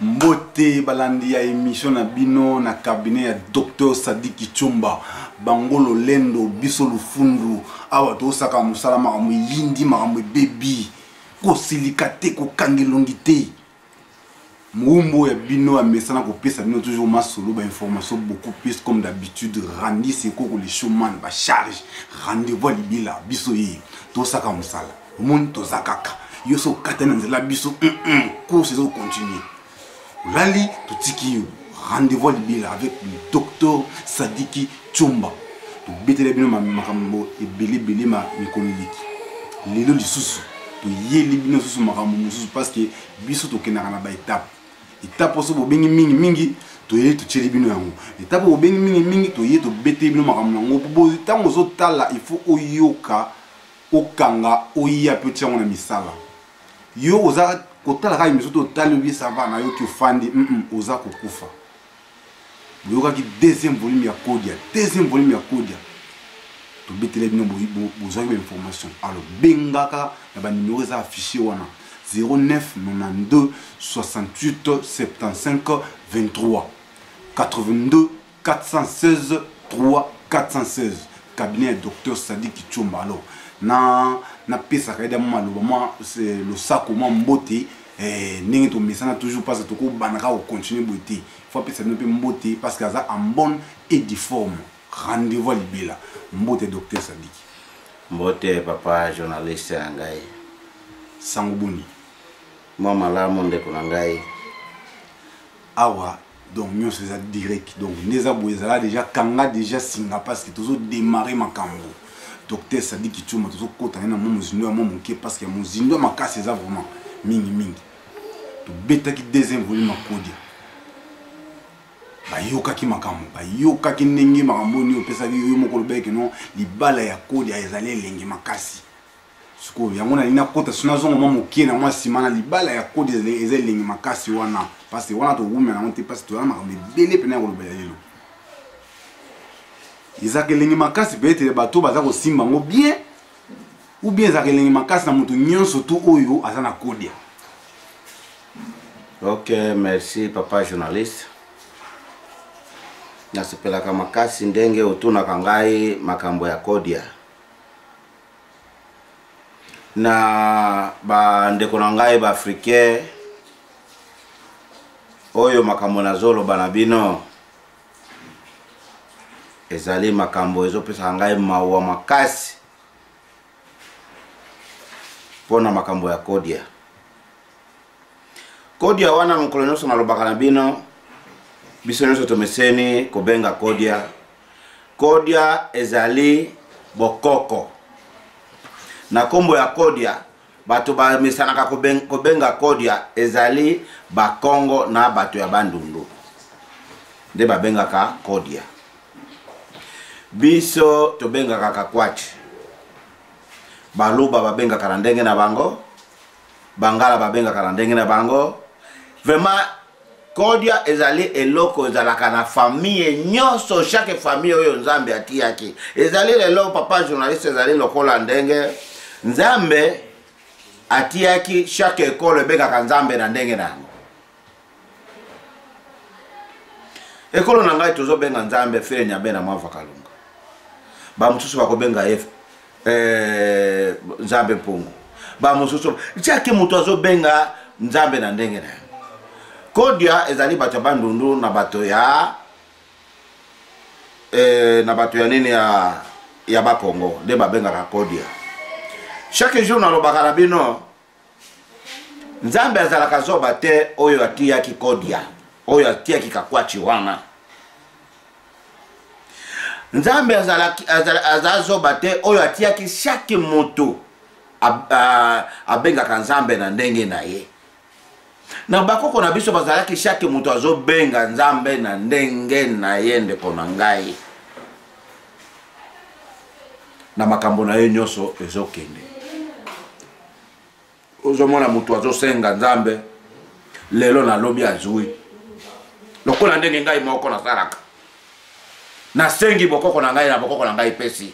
Mbote balandi ya émission na bino na cabinet ya Dr Sadiki Chumba Bangolo Lendo biso lufundu awa to saka musala makambo yindi makambo baby ko silikate ko kangelongite Moumbo ya bino a mesana ko pesa bino toujours masolo ba information beaucoup plus comme d'habitude randi c'est ko les showman ba charge rendez-vous libila biso yi to saka musala mon to zakaka yo so katana nzela biso ko c'est continuer Lali tutiki rendez-vous libila avec le docteur Sadiki Chumba to betele bino makambo e beli ma mikololiki lelo lisusu to yeli bino susu makambo mususu parce que biso to kenaka na ba étape so bobengi mingi to yeli to cheli bino yango étape bobengi mingi to yeli to betele bino makambo yango bo tango zo tala il faut oyoka okanga oya petit yango na misala yo oza kotala ka miso to tali ça va na yo ki fandi oza kokufa yoka ki deuxième volume ya Kodia to betele bino besoin d'information alors bengaka na ba numéro za affiché wana 09 92 68 75 23 82 416 3 416 cabinet docteur Sadiki Chumba alors na pesa kaida moi c'est le sac comment mbote ningi to mesana toujours parce que to banaka au continuer boté faut pesa no pe mbote parce que ça en bonne et due forme rendez-vous libela mbote docteur Sadiki mbote papa journaliste ngai sangubuni moi malamu ndeko ngai awa donc nous c'est direct donc neza boezala déjà kanga déjà singa parce que toujours démarrer makambo Docteur Sadiki Chumba toujours kota na mon muzindo mon moké parce que muzindo makasi ça vraiment mingi to beta ki deuxième volume Kodia ba yoka ki makambo ba yoka ki ndenge makambo ni opesa ki yo moko lobeke non libala ya Kodia ezali lenge makasi suko yango na lina kota suna zongo mon moké na moi simana libala ya Kodia ezali lenge makasi wana parce que wana to wumena na monte parce que to na makambo bele pena ko lobela lelo Isaac Lengi makasi peut-être bateau baza ko simba ngo bien ou bien Isaac Lengi makasi na mutu nyonso tout oyo azana Kodia. OK, merci papa journaliste. Nasepela kama makasi ndenge otuna kangai makambo ya Kodia. Na ba ndeko na ngai ba africain oyo makambo na zolo banabino ezali makambo ezopesa ngai mawa makasi pona makambo ya Kodia wana mukolo nyonso nalobaka na bino biso nyonso tomeseni kobenga Kodia ezali bokoko na kombo ya Kodia bato ba mesanaka kobenga Kodia ezali bakongo na bato ya bandundu nde babengaka Kodia biso to benga kakakwachi baluba babenga karandenge na bango bangala babenga karandenge na bango vraiment Kodia ezali eloko ezalaka na famille nyonso chaque famille oyo nzambe atiaki ezali lelo papa journaliste ezali lokola ndenge nzambe atiaki chaque école benga nzambe na ndenge nango ekolo na ngai tozo benga nzambe fere nyabe na mwa vakalunga ba mususu bakobenga nzambe pongo ba mususu chake mutu azobenga nzambe na ndenge na Kodia ezali bato bandundu na bato ya nini ya bakongo de babenga ka Kodia chaque jour na lobaka na bino nzambe azalaka zoba te oyo atiaki Kodia oyo atiaki kakwachi wana nzambe azazo bate oyo atiaki chaque moto abenga nzambe na ndenge na ye na bakoko na biso bazalaki chaque moto azo benga nzambe na ndenge na ye ndeko na ngai na makambo na ye nyonso ezokende ozomona moto azo senga nzambe lelo na lobi azui lokola ndenge ngai moko na salaka na sengi bokoko na ngai na bokoko na ngai pesi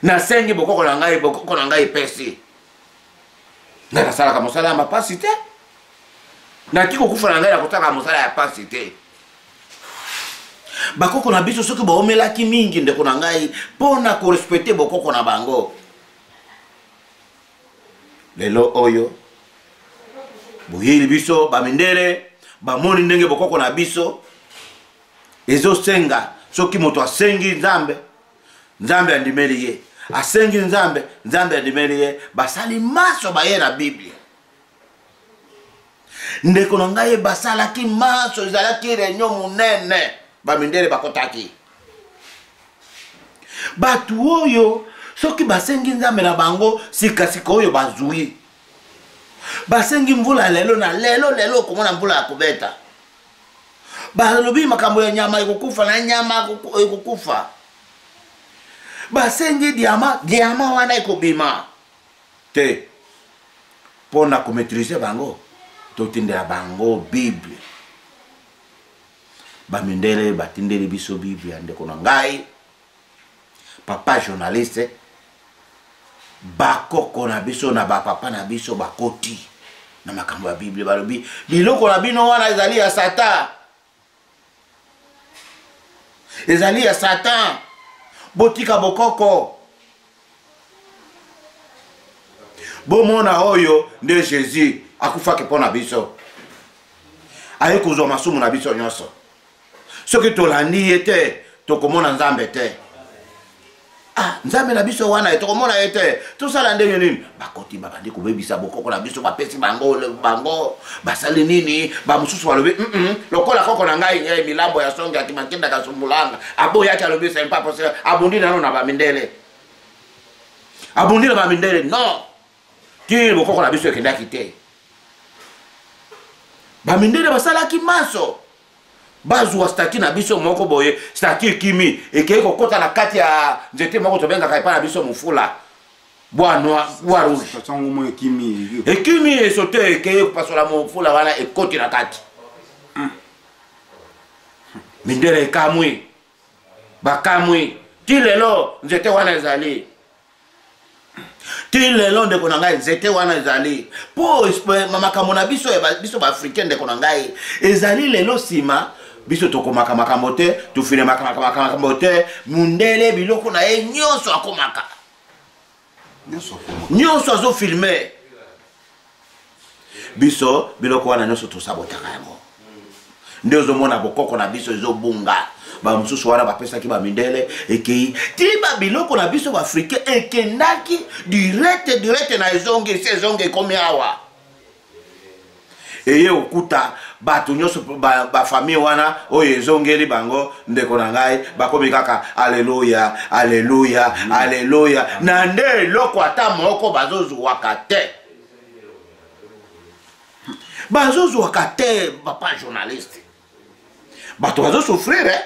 na sengi bokoko na ngai pesi na sala ka mosala mapasi te na tiko kufa na ngai na kotaka mosala ya pasi te. Bakoko na biso soki baomelaki mingi ndeko na ngai pona ko respecter bokoko na bango. Lelo oyo boyeli biso bamindele bamoni ndenge bokoko na biso ezo senga soki moto asengi Nzambe, Nzambe andimeli ye. Asengi Nzambe, Nzambe andimeli ye. Basali maso baye na Biblia. Ndeko na ngai basalaki maso ezalaki renyo munene bamindele bakotaki. Batu oyo soki basengi Nzambe na bango sika oyo bazui. Basengi mvula lelo na lelo komona mvula ya kubeta. Balobi makambo ya nyama ikukufa na nyama ikukufa. Basengi diama wana ikobima. Te pona kumetrize bango totindela bango Biblia. Bamindele batindeli biso Biblia ndeko na ngai. Papa journaliste bakoko na biso na bapapa na biso bakoti na makambo ya Biblia balobi biloko na bino wana ezali ya Satan. Ezali ya Satan. Botika bokoko. Bomona oyo nde Jésus akufaki pona biso. Aye kuzwa masumu na biso nyonso. Soki tolandi ete tokomona Nzambe te. Nzambe na biso wana tokomona ete tosala ndenge nini bakoti babandi kubebisa bokoko na biso bapesi bango basali nini ba mususu balobi lokola koko na ngai milambo ya songe akimakenda kasumbulanga aboya yake alobi c'est pas possible abundi nano na bamindele no ti bokoko na biso ekendaki te bamindele basalaki maso bazwa stati na biso moko boye stati kimi ekei kokota na kati ya nzete moko tobenga kaipa na biso mufula bwana waru tango mo ekimi esote ekei pasola mufula wana ekoti na kati mindele kamwi bakamwi tilelo nzete wana ezali tilelo ndeko na ngai nzete wana ezali po makambo na biso ya biso ba africain ndeko na ngai ezali lelo sima biso tokomaka makambo te tufine makambo te mundele biloko na ye nyonso akomaka nyonso azo filme biso biloko wana nyonso tosabotaka yango nde ozomona bokoko na biso ezobunga bamususu wana bapesaki bamindele ekei tiba biloko na biso baafrikain ekendaki direct na ezongi esi ezongi ekomi awa eye okuta batu nyonso bafamille wana oyo ezongeli bango ndeko na ngai bakomi kaka aleluya aleluya aleluya na nde eloko ata moko bazozwaka te papa journaliste bato bazosouffrir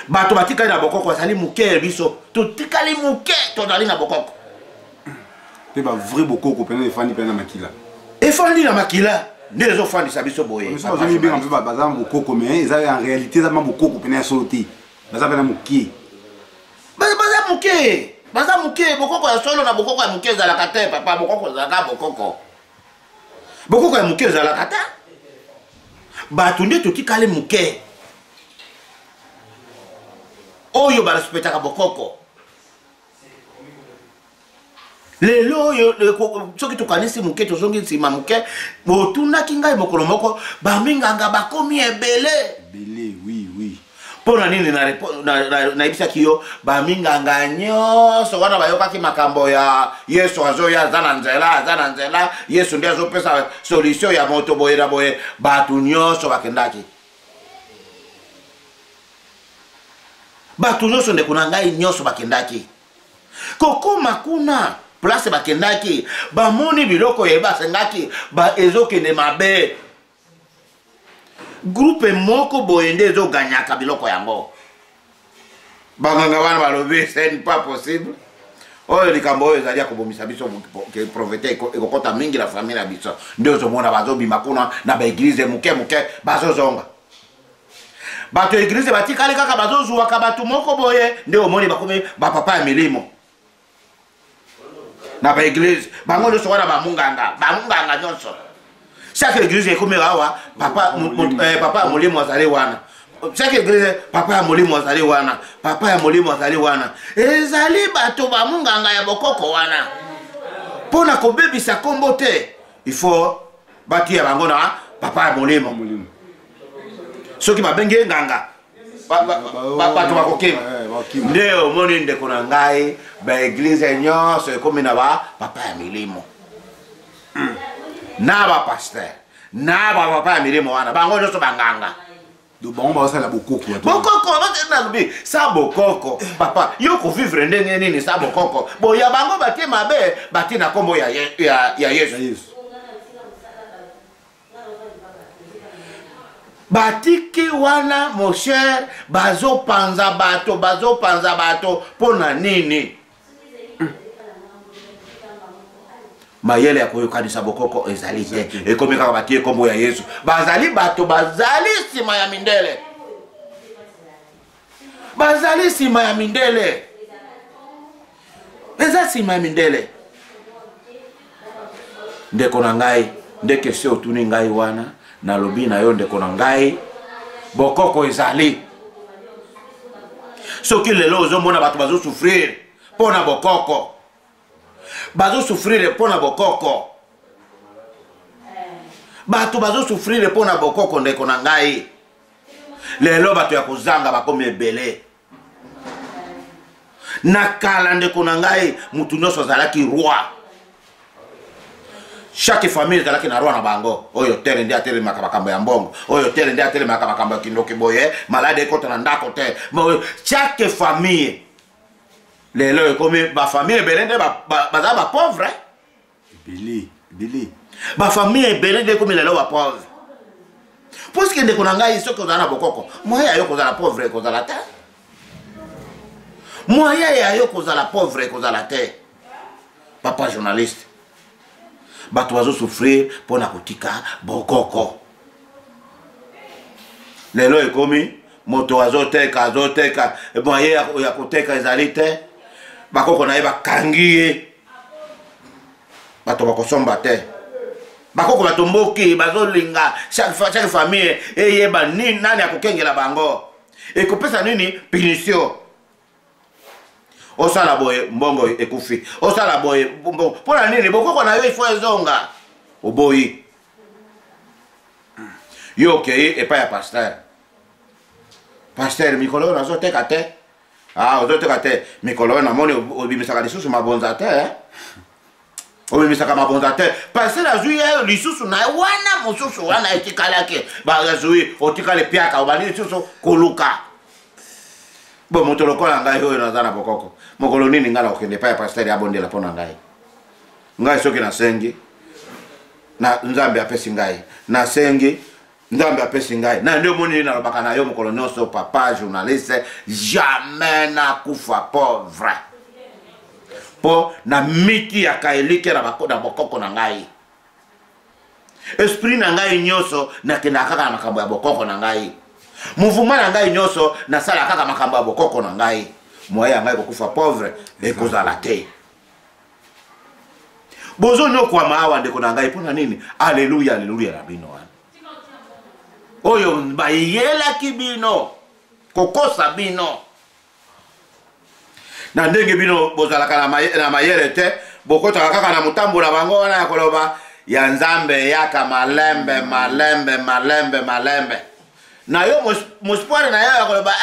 bato batikali na bokoko azali muke biso totikali muke tozali na bokoko pe ba vrai bokoko pena efandi pena makila efandi na makila nde ezofandisa biso boye biso bazali benga mpe baza bokoko mais eza en réalité eza ma bokoko pena ya solo te baza pena muke baza muke bokoko ya solo na bokoko ya muke ezalaka te papa bokoko ezalaka bokoko ya muke ezalaka te bato nde totikali muke oyo barespectaka bokoko lelo oyo soki tokanisi muke tozongi nsima muke botunaki ngai mokolo moko baminganga bakomi ebele oui mpona nini nayebisaki yo baminganga nyonso wana bayokaki makambo ya yesu azoya aza na nzela yesu nde azopesa solution ya moto boye na boye bato nyonso bakendaki bato nyonso ndeko na ngai nyonso bakendaki kokoma kuna place bakendaki bamoni biloko ye basengaki ezokende mabe groupe moko boye nde ezoganyaka biloko yango banganga wana balobi c'est pas possible oyo likambo oyo ezali ya kobomisa biso profete ekokota mingi na famille na biso nde ozomona bazobima kuna na baeglize muke bazozonga bato eglize batikali kaka bazozwaka bato moko boye nde omoni bakomi bapapa ya milimo na baeglize bango nyonso wana bamunganga nyonso chaque église ekomi awa papa ya molimo azali wana. Chaque église papa ya molimo azali wana, papa ya molimo azali wana. Ezali bato ba munganga ya bokoko wana. Pona ko bebisa kombo te, il faut batia bango na papa ya molimo. Soki babenge nganga bato bakokima nde omoni ndeko na ngai ba église nyonso ekomi na ba papa ya milimo na ba pasteur na ba papa ya milimo wana bango nyonso banganga do bango basala bokoko batena lubi sa bokoko papa yo ko vivre ndenge nini sa bokoko boya bango batie mabe batina kombo ya Yesu batiki wana mon cher bazo panza bato pona nini mayele ya koyokanisa bokoko ezali te ekomi kaka batie kombo ya Yesu bazali bato bazali sima ya mindele eza sima ya mindele ndeko na ngai ndeke se otuni ngai wana na lobi na yo ndeko na ngai bokoko ezali soki lelo ozomona bato bazo souffrir pona bokoko bazo souffrir pona bokoko bato bazo souffrir pona bokoko ndeko na ngai lelo bato ya kozanga bakomi ebele na kala ndeko na ngai mutu nyonso azalaki roi. Chaque famille ezalaki na roi na bango. Oyo tere ndi atelemaka makambo ya mbongo, oyo tere ndi atelemaka makambo ya kindoki boye, malade ekota na ndako te. Chaque famille lelo ekomi ba famille ebele nde baza ba pauvre. Ebele. Ba famille ebele nde ekomi lelo ba pauvre. Parce que ndeko na ngai soki ozala na bokoko, moya yo kozala pauvre kozala te. Moya ya yo kozala pauvre kozala te. Papa journaliste. Bato bazo souffrir pona kotika bokoko. Lelo ekomi moto azoteka moye ya koteka ezali te. Bakoko na ye bakangi ye. Bato bakosomba te. Bakoko batomboki bazolinga chaque famille eyeba nini nani akokengela bango. Ekopesa nini punition. Osala boye mbongo ekufi. Osala boye mbongo. Pona nini bokoko na yo ifo ezonga. Oboyi. Yo kei epa ya pasteur. Pasteur mikolo na zoteka te. Ah, ozoteka te. Mikolo na moni obimisaka lisusu mabonza te. Obimisaka mabonza te. Pasteur azui ya lisusu na wana mususu wana etikalake. Ba azui otikale piaka obali lisusu koluka. Bo moto lokola ngai oyo nazana bokoko. Mokolo nini ngala okende pa ya pasteur abondela pona ngai. Ngai soki na sengi na nzambe apesi ngai. Na sengi nzambe apesi ngai. Na ndio moni na lobaka na yo mokolo nyonso papa journaliste jamais na kufa pauvre. Po na miti ya kaelike na bakoda bokoko na ngai. Esprit na ngai nyonso na kenda kaka na makambo ya bokoko na ngai. Mouvement na ngai nyonso na sala kaka makambo ya bokoko na ngai. Moya ngai kokufa pauvre ekozala te. Bozo nyokwa maawa ndeko na ngai pona nini? Alleluia alleluia na bino wana. Oyo bayela kibino kokosa bino. Na ndenge bino bozalaka na mayele te bokota kaka na mutambo na bango wana ya koloba ya nzambe yaka malembe. Na yo mospoire na yo ya koloba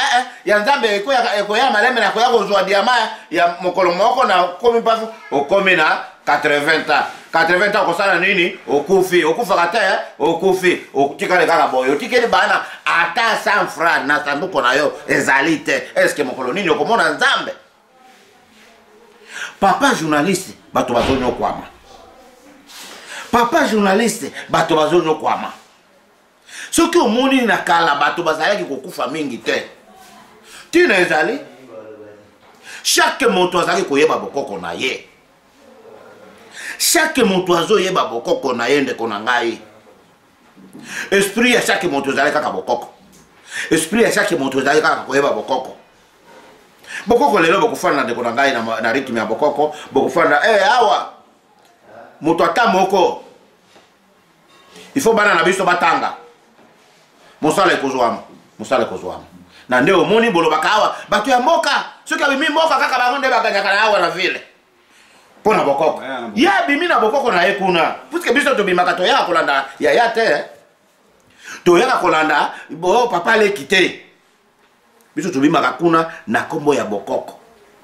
ya nzambe ekoya malembe na koya kozwa diama ya mokolo moko na komi pafu okomi na 80 ans. 80 ans kosala nini? Okufa te okufi otikale kaka boyo otikeli bana ata 100 francs na sanduko na yo ezali te. Est-ce que mokolo nini okomona nzambe? Papa journaliste bato bazonyo kwama. Papa journaliste bato bazonyo kwama. Soki omoni na kala bato bazalaki kokufa mingi te. Tina ezali chaque moto azali koyeba bokoko na ye. Chaque moto azoyeba bokoko na ye ndeko na ngai. Esprit ya chaque moto azali kaka bokoko. Esprit ya chaque moto azali kaka koyeba bokoko. Bokoko lelo bokufana ndeko na ngai na rythme ya bokoko bokufana awa moto ata moko il faut bana na biso batanga mosala ekozwama na nde omoni bolobaka awa bato ya mboka soki abimi mboka kaka bango nde baganyaka na awa na ville mpo na bokoko ye abimi na bokoko na ye kuna puisque biso tobimaka toyaka kolanda yaya te toyaka kolanda bo papa aleki te biso tobimaka kuna na kombo ya bokoko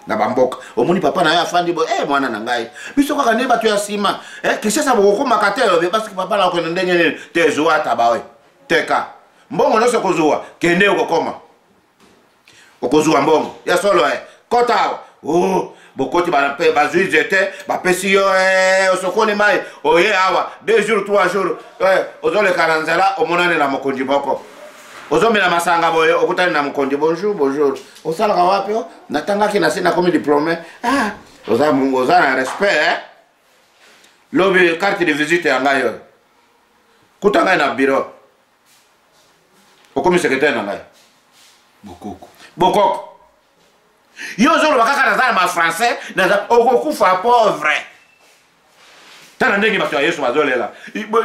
na bamboka omoni papa na yo afandi bo mwana na ngai biso kaka nde bato ya nsima kisasa bokokomaka te yobe parce que papa na okende ndenge nini te zuwa tabawe teka mbongo nyonso okozwa kende okozwa mbongo ya solo kota awa bokoti bazwize te bapesi yo osokoli mai oye awa 2 jours 3 jours ozoleka na nzela omonane na mokonzi moko ozomela masanga boye okutani na mokonzi bonjour osalaka wapi natangaki na se nakomi diplômé oza na respect lobi carte de visite ya ngai yo kuta ngai na bureau okomi secrétaire na ngai bokoko yo ozoloba kaka naza na français okokufa pauvre tala ndenge bato ya yesu bazolela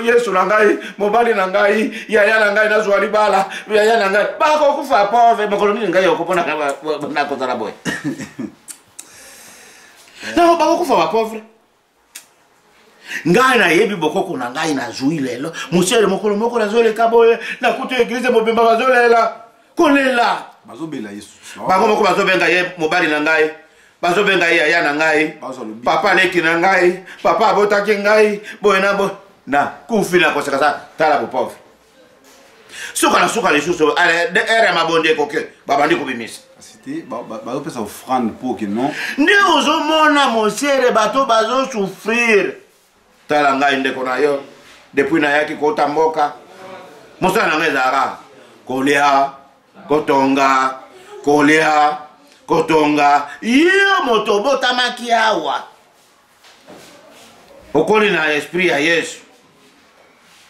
yesu na ngai mobali na ngai yaya na ngai nazwa libala yaya na ngai bakokufa pauvre mokolo nini ngai okopona nakozala boye na bakokufa bapauvre ngai nayebi bokoko na ngai nazwi lelo mosele mokolo moko nazoleka boye nakuti eglize mobimba bazolela kolela bazobela yesu bango moko bazobenga ye mobali na ngai bazobenga ye yaya na ngai papa leki na ngai papa abotaki ngai boye na kufi na koseka sa tala bopauvre suka na suka lisusu ere mabonde ekoke babandi kobimisa bazopesa offrande po ke non nde ozomona mosere bato bazosouffrir tala ngai ndeko na yo depuis nayaki kota mboka mosala na ngai ezalaka kolia kotonga yo moto obotamaki awa okoli na esprit ya yesu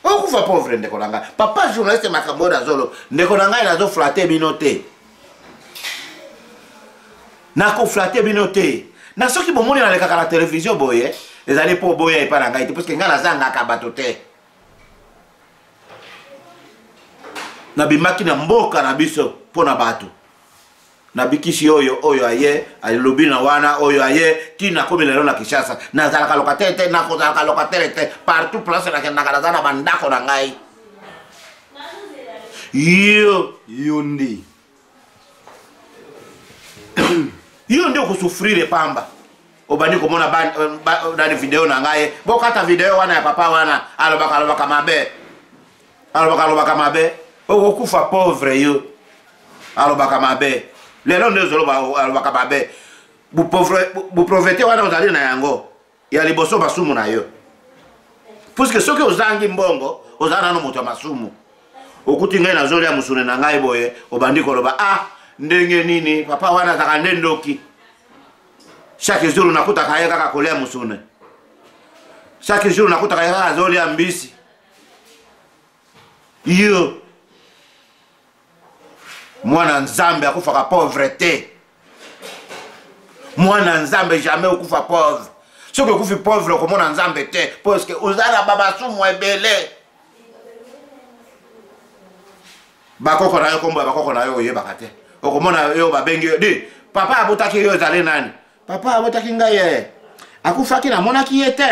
okufa pauvre ndeko na ngai papa journaliste makambo nazolo ndeko na ngai nazoflate bino te nakoflate bino te na soki bomoni nalekaka na televizio boye ezali mpo boya epa na ngai te parceke ngai nazangaka bato te nabimaki na mboka na biso mpo na bato nabikisi oyo aye alobi na wana oyo aye tina komi lelo na Kinshasa nazalaka lokatere te nakozalaka lokatere te partout place nakendaka naza na bandako na ngai yo nde okosufrire pamba obandi komona dani video na ngai bokata video wana ya papa wana alobaka mabe okokufa pauvre yo alobaka mabe lelo nde ozoloba alobaka mabe buprofete wana ozali na yango ya liboso masumu na yo puisque soki ozangi mbongo ozala nano moto ya masumu okuti ngai nazolia musune na ngai boye obandi koloba ndenge nini papa wana azaka nde ndoki chaque jour nakutaka ye kaka kolia musune chaque jour nakutaka ye kaka azolia mbisi yo mwana nzambe akufaka pauvre te mwana nzambe jamais okufa pauvre soki okufi pauvre okomona nzambe te parce que ozala babasumu ebele bakoko na yo kombo ya bakoko na yo oyebaka te okomona yo babengi yo di papa abotaki yo ezali nani papa abotaki ngai ye akufaki namonaki ye te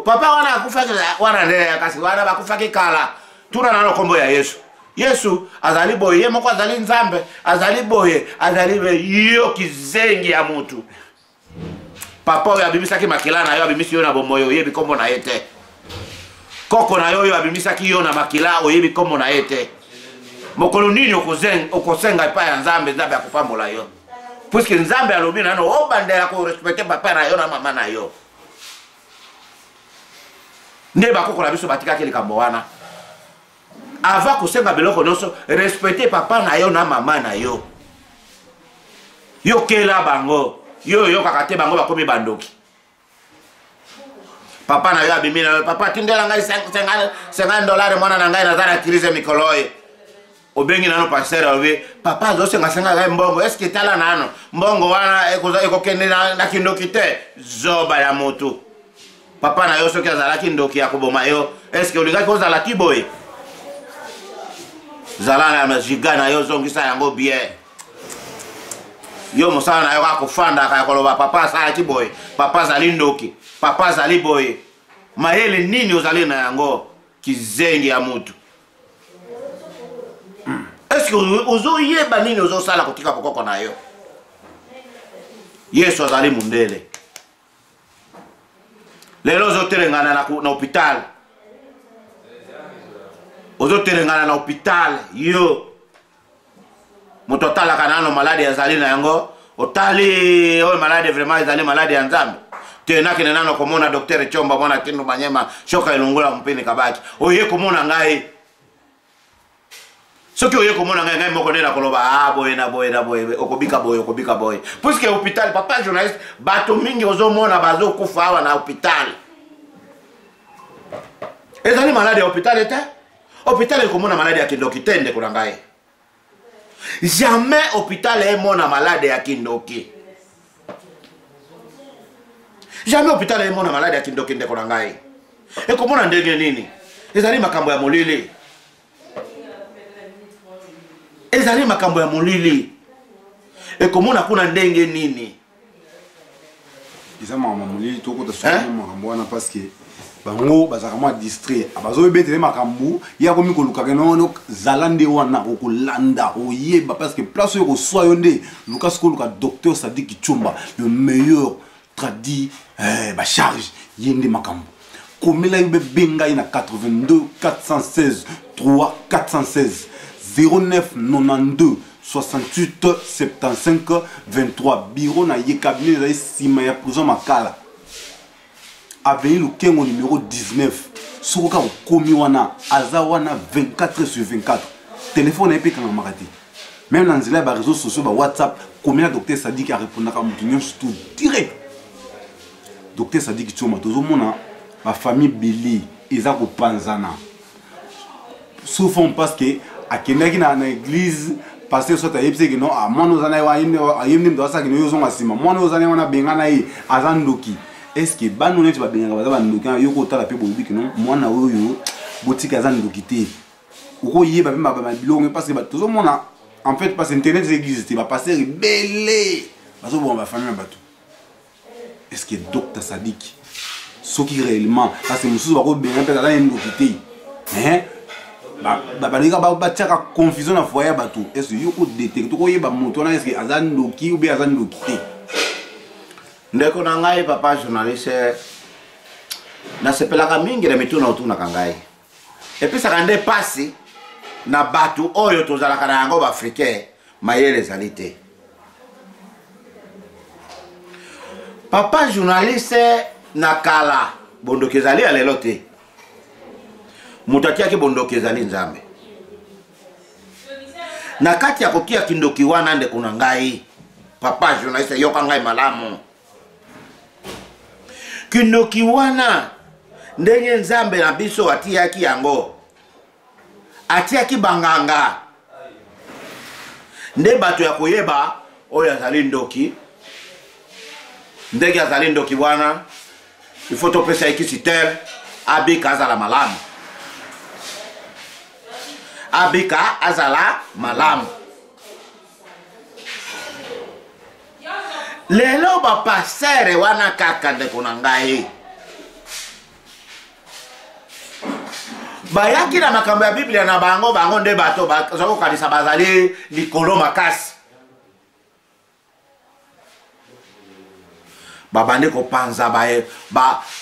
papa wana akufaki wana nde kasi wana bakufaki kala tuna nano kombo ya yesu azali boye ye moko azali nzambe azali boye azali yo kizengi ya mutu papa oyo abimisaki makila na yo abimisi yo na bomoyo oyebi kombo na ye te koko na yo oyo abimisaki yo na makila oyebi kombo na ye te mokolo nini okosenga epai ya nzambe akopambola yo puisque nzambe alobi nano obandela korespecte papa na yo na mama na yo nde bakoko na biso batikaki likambo wana avant kosenga biloko nyonso respecte papa na yo na mama na yo yokela bango yo yokaka te bango bakomi bandoki papa na yo abimi na papa tindela ngai $50 mwana na ngai naza na crise mikolo oyo obengi nano pasteur obi papa azosengasenga ngai mbongo eske tala nano mbongo wana ekokende na kindoki te zoba ya motu papa na yo soki azalaki ndoki ya koboma yo eske olingaki ozalaki boye zala na jiga na yo zongisa yango bien yo mosala na yo kakofanda kaya koloba papa asalaki boye papa azali ndoki papa azali boye mayele nini ozali na yango kizengi ya mutu eske ozoyeba nini ozosala kotika bokoko na yo yesu azali mundele lelo ozotelengana na hôpital ozotelengana na hôpital yo moto otalaka nano maladi azali na yango otali oyo maladi vraiment ezali maladi ya nzambe tenakene nano komona docteur Chomba mwana Kindu Manyema shoka ilungula mpini kabaki oye komona ngai soki oye komona ngai moko nena koloba boye na boye okobika boye puisque hôpital papa journaliste bato mingi ozomona bazo kufa awa na hôpital ezali maladi ya hôpital ete hôpital ekomona maladi ya kindoki tende kuna ngai jamais hôpital emona malade ya kindoki jamais hôpital emona malade ya kindoki ndeko na ngai ekomona ndenge nini ezali makambo ya molili ezali makambo ya molili ekomona kuna ndenge nini isa makambo molili tokota soki makambo wana parce que bango bazaka mwa distrait abazobetele makambo ya komi kolukaka nono zalande wana okolanda oyeba parce que place oyo koswa yo nde luka sikoluka docteur Sadiki Chumba le meilleur tradi charge yende makambo komela yo benga ina 82 416 3 416 09 92 68 75 23 bureau na ye cabinet za sima ya prison Makala Avenue Lukengo numéro 19 sokoka komi wana aza wana 24/24 téléphone epeka na makati même dans les réseaux sociaux ba WhatsApp combien docteur Sadiki a répondu à mon tout direct docteur Sadiki Choma tozomona ma famille Billy eza ko panzana souvent parce que akendaki na église pasteur soit ayebise que non a mwana ozana wa yimne ndo asaki no yozonga sima mwana ozana wana bengana ye azandoki est-ce que bano neti ba bengaka baza bandoki yoko tala pe boyibi que non mwana oyo botika azandoki te uko yeba pe ba bilongo parce que tozomona en fait parce que internet existe ba pasteur belé bazo bon ba famille bato est-ce que docteur Sadiki soki réellement parce que mususu bako benga pe ala ndoki te balika batiaka confusion na foyer bato est-ce que yoko détecte ko yeba moto na est-ce que azandoki ou bien azandoki te ndeko na ngai papa journaliste na sepelaka mingi na mituna otuna kangai epesaka nde pasi na batu oyo tozalaka na yango baafricain mayele ezali te papa journaliste na kala bondoki ezali ya lelo te moto atiaki bondoki ezali nzambe na kati ya kotia kindoki wana ndeko na ngai papa journaliste yoka ngai malamu kindoki wana ndenge nzambe na biso atiaki yango atiaki banganga nde bato ya koyeba oyo azali ndoki ndenge azali ndoki wana ifo topesa ekisi tere abika azala malamu abika azala malamu lelo bapasere wana kaka ndeko na ngai bayaki na makambo ya Biblia na bango nde bato bazokokanisa bazali likolo makasi babandi kopanza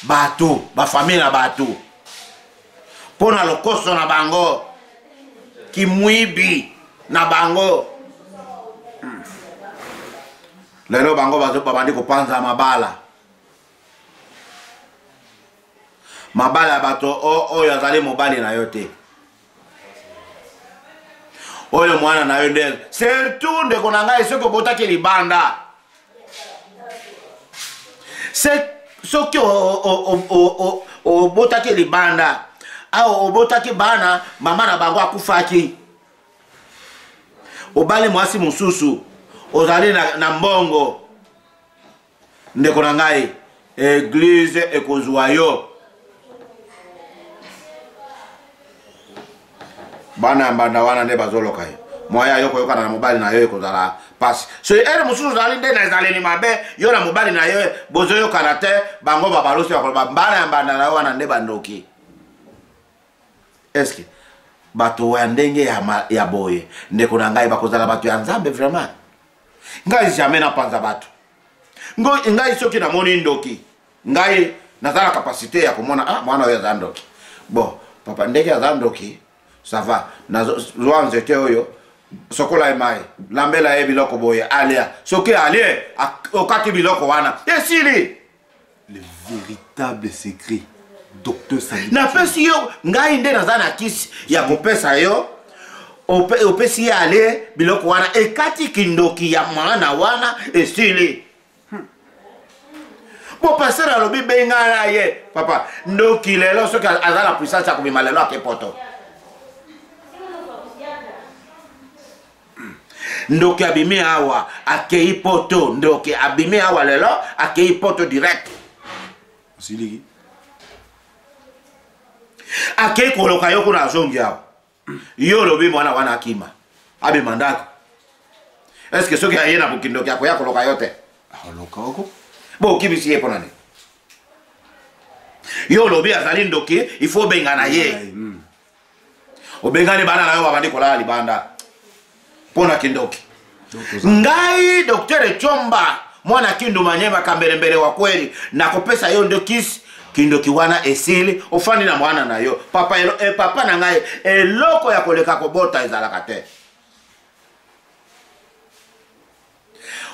bato bafamile na bato mpona lokoso na bango kimwibi na bango lelo bango babandi kopanza mabala ya bato oyo azali mobali na yo te oyo mwana na yo nde surtout ndeko na ngai soki obotaki libanda soki obotaki libanda au obotaki bana mama na bango akufaki obali mwasi mususu ozali na mbongo ndeko na ngai église ekozwa yo. Bana mbanda wana nde bazoloka yo. Moya yo koyoka na mobali na yo ekozala pasi. So ere mususu zali nde na ezaleli mabe yo na mobali na yo bozoyoka na te bango babalosi bakoloba bana mbanda na yo wana nde bandoki. Eske bato wa ndenge ya boye ndeko na ngai bakozala bato ya Nzambe vraiment. Ngai jamais na panza bato. Ngai soki na moni ndoki. Ngai nazala capacité ya komona mwana oyo azandoki. Bon, papa ndenge azandoki ça va. Na zoa nzete oyo sokola emai lambela e biloko boye alia. Soki alie okati biloko wana. Esili. Le véritable secret. Docteur Sadi. Na pesi yo ngai nde nazana kisi ya kopesa yo. Opesi ya ale biloko wana ekati kindoki ya mwana wana esili. Bo passer alobi benga na ye papa ndoki lelo soki azala puissance ya kubima lelo akepoto. Ndoki abimi awa akei poto ndoki abimi awa lelo akei poto direct. Siliki. Akei koloka yo kuna zongi awa. Yo lobi mwana wana akima. Abi mandako. Est-ce que soki ayena bukindoki akoya koloka yote? Loka oko. Bo kibisi ye ponane. Yo lobi azali ndoki il faut benga na ye. Obengani bana na yo babandi kola libanda. Pona kindoki. Ngai Dr. Chomba mwana Kindu Manyema kambelembele wa kweli na kopesa yo ndokisi kindoki wana esili ofani na mwana na yo papa papa na ngai eloko ya koleka kobota ezalaka te.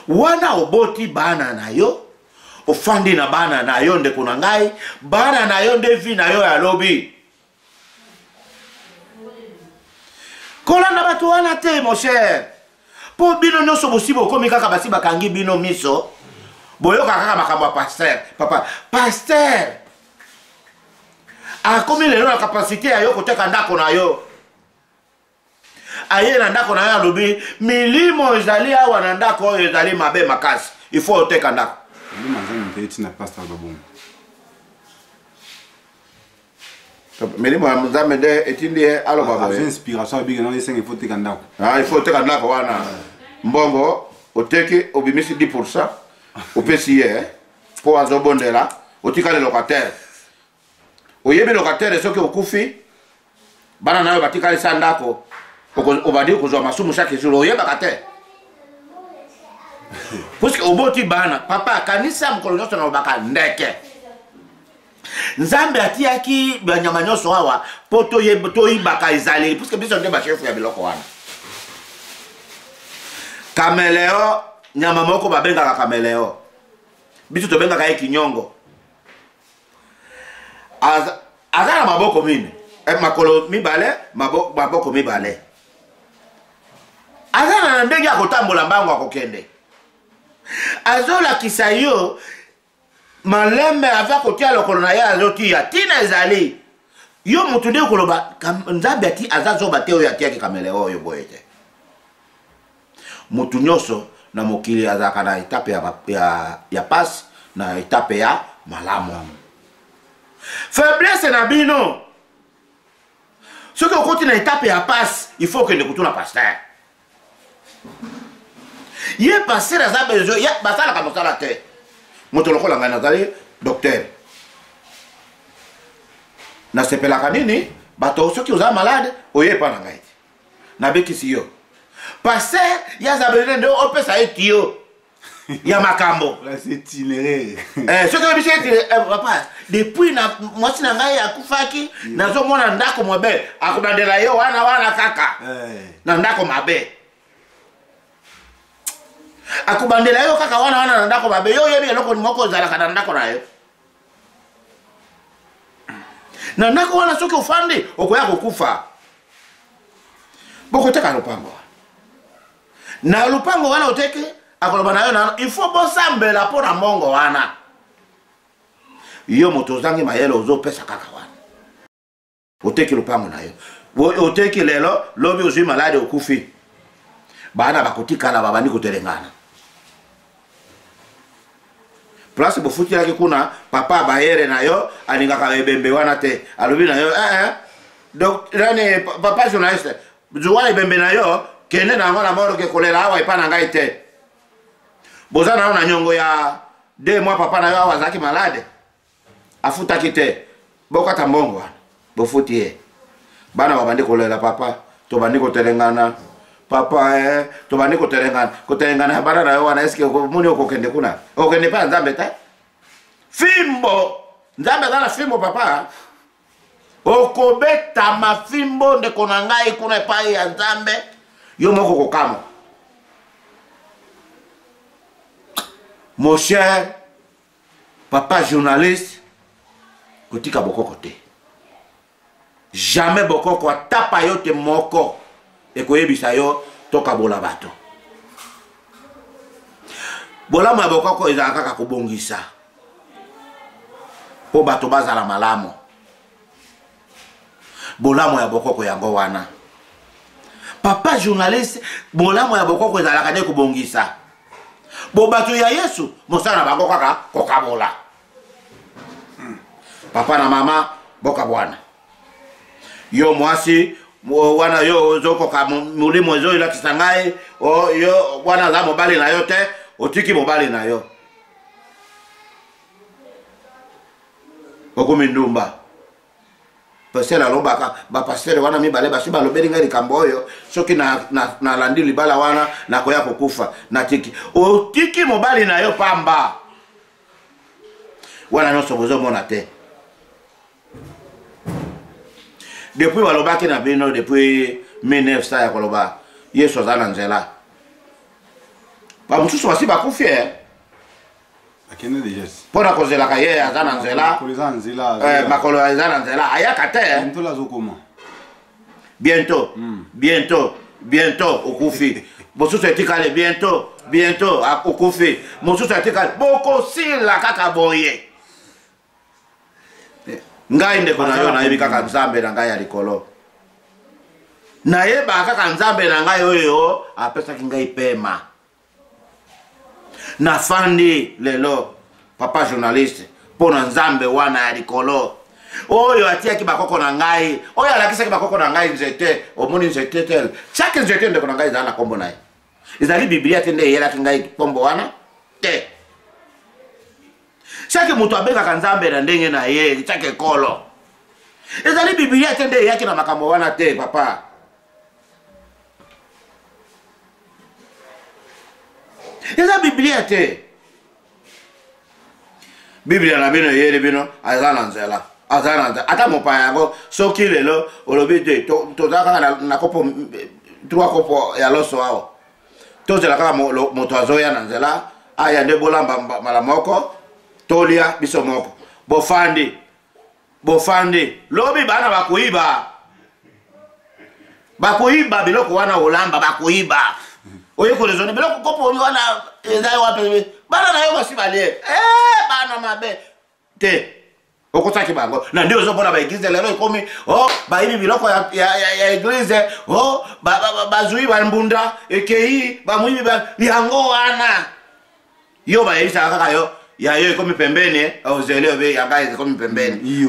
Wana oboti bana na yo ofandi na bana na yo ndeko na ngai bana na yo ndevi na yo ya lobi kola na batu wana te mon cher. Po bino nyonso bosibo komi kaka basi bakangi bino miso boyoka kaka makambo ya pasteur papa pasteur akomi lelo na capacité ya yo koteka ndako na yo aye na ndako na yo alobi milimo ezali awa na ndako oyo ezali mabe makasi il faut oteka ndako milimo ya Nzambe nde etindi aloba boye inspiration biga na yesenga il faut oteka ndako. Il faut oteka ndako wana mbongo oteki obimisi 10% opesi ye po azobondela otikale locataire oyebi locataire soki okufi bana nayo batikali sa ndako obadi kozwa masumu chaque jour oyebaka te puisque oboti bana papa kanisa mokolo nyonso na obaka ndeke Nzambe atiaki banyama nyonso awa po toyibaka ezali puisque biso nde bashefu ya biloko wana. Kameleo nyama moko babengaka kameleo biso tobengaka ye kinyongo. Azala maboko mine makolo mibale maboko mibale azala na ndenge akotambola mbango akokende azolakisa yo malembe ava kotia lokolo na ye azotia tina ezali yo mutu nde koloba Nzambe ati azazoba te oyo atiaki kameleo oyo boye te. Mutu nyonso na mokili azaka na etape ya pasi na etape ya malamu. Faiblesse na bino soki okoti na etape ya pasi il faut kende kutuna pasteur ye pasteur aza besoin ya basalaka mosala te moto lokola ngai nazali docteur nasepelaka nini bato soki oza malade oyepa na ngai nabekisi yo pasteur yaza besoin nde opesa ye tio ya makambo soki obisi ete papa depuis na mwasi na ngai akufaki nazomona ndako mabe akobandela yo wana kaka na ndako mabe akobandela yo kaka wana na ndako mabe yo yebi eloko moko ozalaka na ndako na yo na ndako wana soki ofandi okoya kokufa bokoteka lupango na lupango wana oteke akoloba na yo na il faut bosambela po na mbongo wana yo moto ozangi mayele ozopesa kaka wana oteki lupango na yo oteki lelo lobi ozwi malade okufi bana bakotikala babandi kotelengana place bofuti yaki kuna papa bayere na yo alingaka ebembe wana te alobi na yo donc rani papa journaliste zuwa ebembe na yo kende na ngo na moro ke kolela awa ipa na ngai te boza na nyongo ya 2 mois papa na yo awa zaki malade afuta kite bokata mbongo bofuti ye bana babandi kolela papa to bandi kotelengana papa to bandi kotelengana bana na yo wana eske muni okokende kuna okende pa nzambe ta fimbo nzambe na fimbo papa okobeta mafimbo ndeko na ngai kuna pa ya nzambe yo moko kokamo mon cher papa journaliste kotika bokoko te jamais bokoko atapa yo te moko ekoyebisa yo tokabola bato bolamu ya bokoko ezala kaka kobongisa po bato bazala malamu bolamu ya bokoko yango wana papa journaliste bolamu ya bokoko ezalaka nde kobongisa bo bato ya Yesu mosala na bango kaka kokabola papa na mama boka bwana yo mwasi wana yo zokoka mulimo ezo ilakisa ngai yo wana za mobali na yo te otiki mobali na yo okumi ndumba pasela alobaka bapastere wana mibale basi balobeli ngai likambo oyo soki na landi libala wana nakoya kokufa natiki otiki mobali na yo pamba wana nyonso bozomona te depuis balobaki na bino depuis 1900 ya koloba Yesu aza na nzela bamosusu basi bakufi akende deja mpona kozelaka ye aza na nzela makolo eza na nzela ayaka te bientôt okufi mosusu etikale bientôt okufi mosusu etikale bokosila kaka boye ngai ndeko na yo nayebi kaka nzambe na ngai ya likolo nayeba kaka nzambe na ngai oyo apesaki ngai pema nafandi lelo papa journaliste mpona nzambe wana ya likolo oyo atiaki bakoko na ngai oyo alakisaki bakoko na ngai nzete omoni nzete tel chaque nzete ndeko na ngai ezala na kombo na ye ezali biblia te nde eyelaki ngai kombo wana te chaque moto abengaka nzambe na ndenge na ye chaque ekolo ezali biblia te nde eyaki na makambo wana te papa eza biblia te biblia na bino eyeli bino aza na nzela ata mopaya yango soki lelo olobi te toza kaka na kopo 3 kopo ya loso awa tozela kaka moto azoya na nzela aya nde bolamba mala moko tolia biso moko bofandi lobi bana bakuiba biloko wana olamba bakuiba oye kolezone biloko kopo wana ezai wapi bana na yo basi balie bana mabe te okotaki bango na ndio ozomona ba eglise lelo ekomi baibi biloko ya eglise bazui bambunda ekei bamuibi yango wana yo bayebisa kaka yo ya yo ekomi pembeni ozele obe yanga ekomi pembeni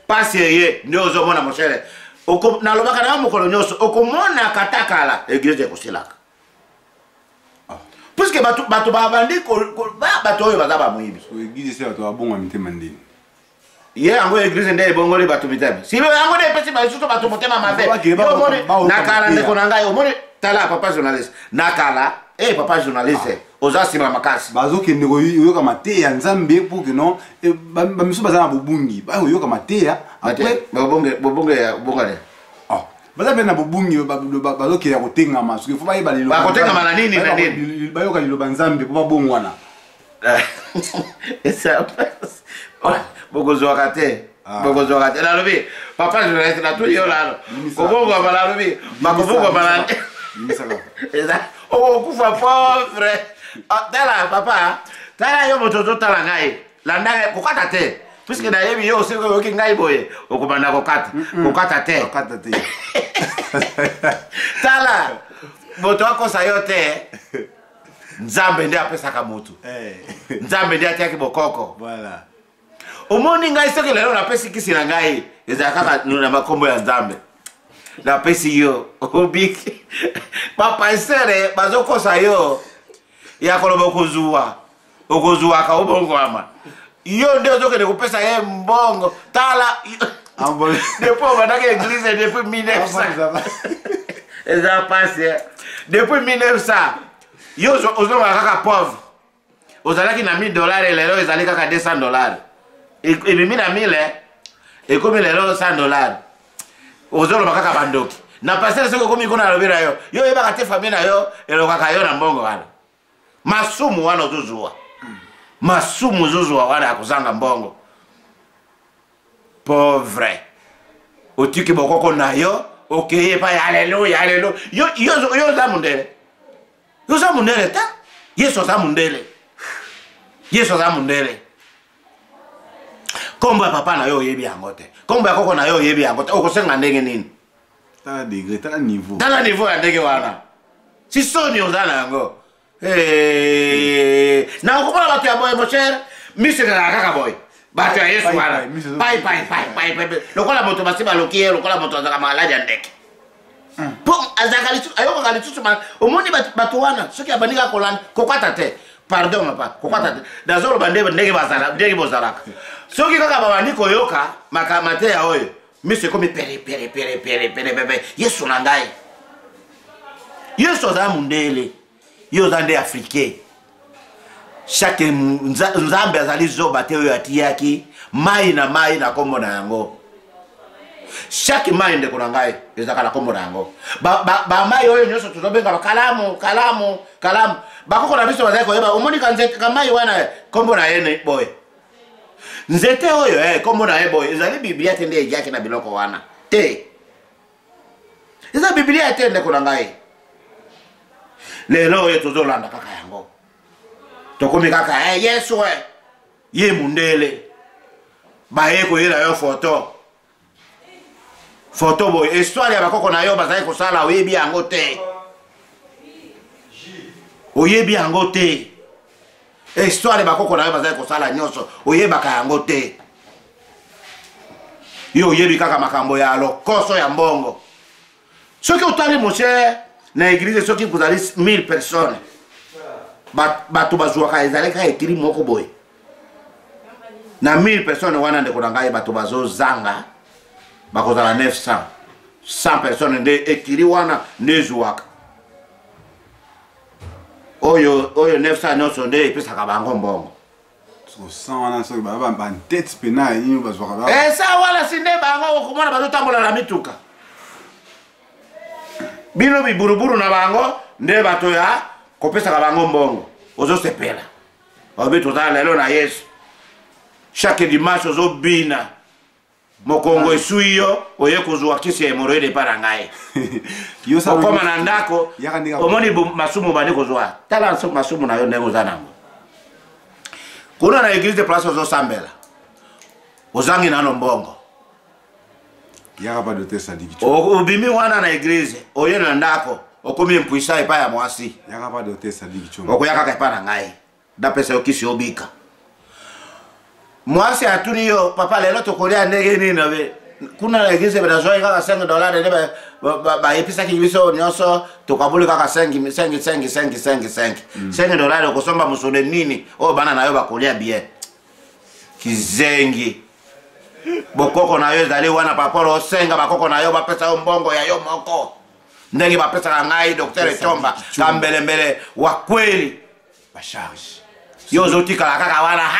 pasi yeye ndio ozomona moshere nalobaka na mokolo nyonso okomona katakala eglise ekosilaka puisque bato babandi bato oyo baza bamuyibi eglise se bato babonga mitema ndeni ye yango eglise nde ebongoli bato mitema silo yango nde epesi basusu bato motema mabe nakala ndeko na ngai omoni tala papa journaliste nakala papa journaliste oza nsima makasi bazokende koyoka mateya nzambe mpo keno bamisu baza na bobungi bayoka mateya bobongane baza mpe na bobungi bazokende kotengama soki fo bayeba bakotengama na nini na nini bayoka liloba nzambe mpo babongwana bokozwaka te nalobi papa journaliste natuli yo lalo kobongwama nalobi bakobongwama na okufa pauvre tala papa tala yo moto ozotala ngai landa kokata te puisque nayebi yo osi oyoki ngai boye okobanda kokata te tala moto akosa yo te nzambe nde apesaka mutu nzambe nde atiaki bokoko voilà omoni ngai soki lelo napesi kisi na ngai ezala kaka na makombo ya nzambe napesi yo obiki bapastere bazokosa yo ya koloba okozwaka obongwama yo nde ozokende kopesa ye mbongo tala depuis bandaki église depuis 1900 eza pasi depuis 1900 yo ozonga kaka pauvre ozalaki na $1000 lelo ezali kaka $200 ebimi na 1000 ekomi lelo $100 ozoloba kaka bandoki na pasteur soki okomi kuna alobi na yo yo yebaka te famille na yo elokaka yo na mbongo wana masumu wana ozozwa masumu ozozwa wana ya kozanga mbongo pauvre otiki bokoko na yo okeye pa haleluya haleluya yo za mundele yo za mundele ta yesu za mundele yesu za mundele kombo ya papa na yo oyebi yango te kombo ya koko na yo oyebi yango te okosenga ndenge nini tala degré tala niveau ya ndenge wana si soni oza na yango na okomona bato ya boye moshere misekaka kaka boye bato ya yesu wana pai lokola moto basi baloki ye lokola moto azaka maladi ya ndeke po azaka ayokaka lisusu omoni bato wana soki abandika kolanda kokwata te pardon papa kokwata te nazoloba ndenge bozalaka soki kaka babandi koyoka makamate ya oyo miso ekomi pere yesu na ngai yesu aza mundele yo oza nde africain chaque nzambe azali zoba te oyo atiyaki mai na kombo na yango chaque mai ndeko na ngai ezaka na kombo na yango bamai oyo nyonso tozobenga kalamu bakoko na biso bazali koyeba omoni ka mai wana kombo na ye boye nzete oyo kombo na ye boye ezali biblia te nde ejaki na biloko wana te eza biblia te ndeko na ngai lelo oyo tozolanda kaka yango tokomi kaka yesu ye mundele baye koyela yo foto boye histoire ya bakoko na yo bazali kosala oyebi yango te histoire bakoko na yo bazali kosala nyonso oyebaka yango te yo oyebi kaka makambo ya lokoso ya mbongo soki otali moshe na église soki kozali 1000 personnes bato bazwaka ezali kaka etiri moko boye na 1000 personnes wana ndeko na ngai bato bazozanga bakozala 900 100 personnes nde etiri wana nde ezwaka oyo 900 nyonso nde epesaka bango mbongo esa wana si nde bango okomona bazotambola na mituka bino biburuburu na bango nde bato ya kopesaka bango mbongo ozosepela obi tozala lelo na yesu chaque dimanche ozobina mokongo esui yo oye kozwa kisi ya hemoroide epa na ngai okoma na ndako omoni masumu bandi kozwa tala masumu na yo ndenge oza nango kuna na église de place ozosambela ozangi nano mbongo obimi wana na église oye na ndako okomi mpuisa epa ya mwasi okoya kaka epa na ngai dapesa yo kisi obika mwasi atuni yo papa lelo tokolia ndenge nini nabe kuna na église bezoi kaka $5 nde bayepisaki biso nyonso tokabuli kaka $5 okosomba musone nini oyo bana na yo bakolia bien kizengi bokoko na yo ezali wana papolo osenga bakoko na yo bapesa yo mbongo ya yo moko ndenge bapesaka ngai docteur Etomba kambelembele wa kweli bacharge yo ozotikala kaka wana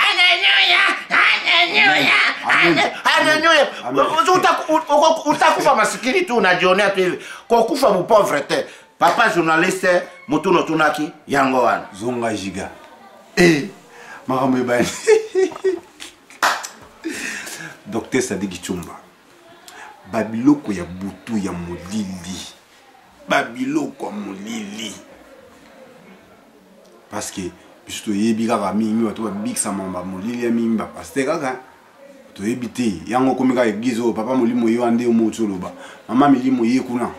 utakufa masikini tu unajionea tu hivi kokufa mupauvre te papa journaliste mutuno tunaki yango wana zonga giga makambo ebani docteur Sadiki Chumba babiloko ya butu ya molili babiloko ya molili parce que biso toyebi kaka mingi bato babikisama bamolili ya mingi bapaster kaka toyebi te yango komi kaka eglize oyo papa molimo ye wande omo oti oloba mama milimo ye kuna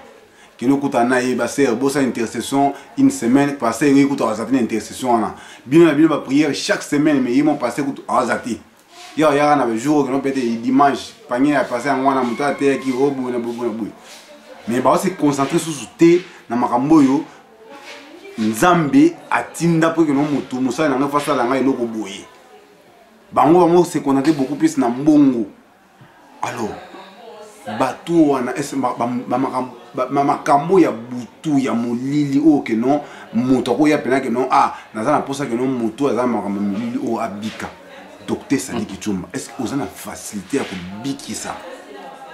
qui nous coûte un aïe, c'est une intercession une semaine, passer il coûte une intercession là. Bien la prière chaque semaine, mais ils m'ont passé coûte azati. Il y a un jour que nous peut-être dimanche, panier à passer en wana muta terre qui robe na bobo. Mais bah c'est concentrer sur ce thé na makambo yo. Nzambe atinda pour que nous mutu musa na face la ngai loko boye. Bango se connecter beaucoup plus na mbongo. Alors bato wana makambo ya butu ya molili o ke non moto ko ya pena ke non naza na posa ke non moto aza makambo molili o abika. Docteur Sadiki Chumba, est-ce que vous avez la facilité à kubikisa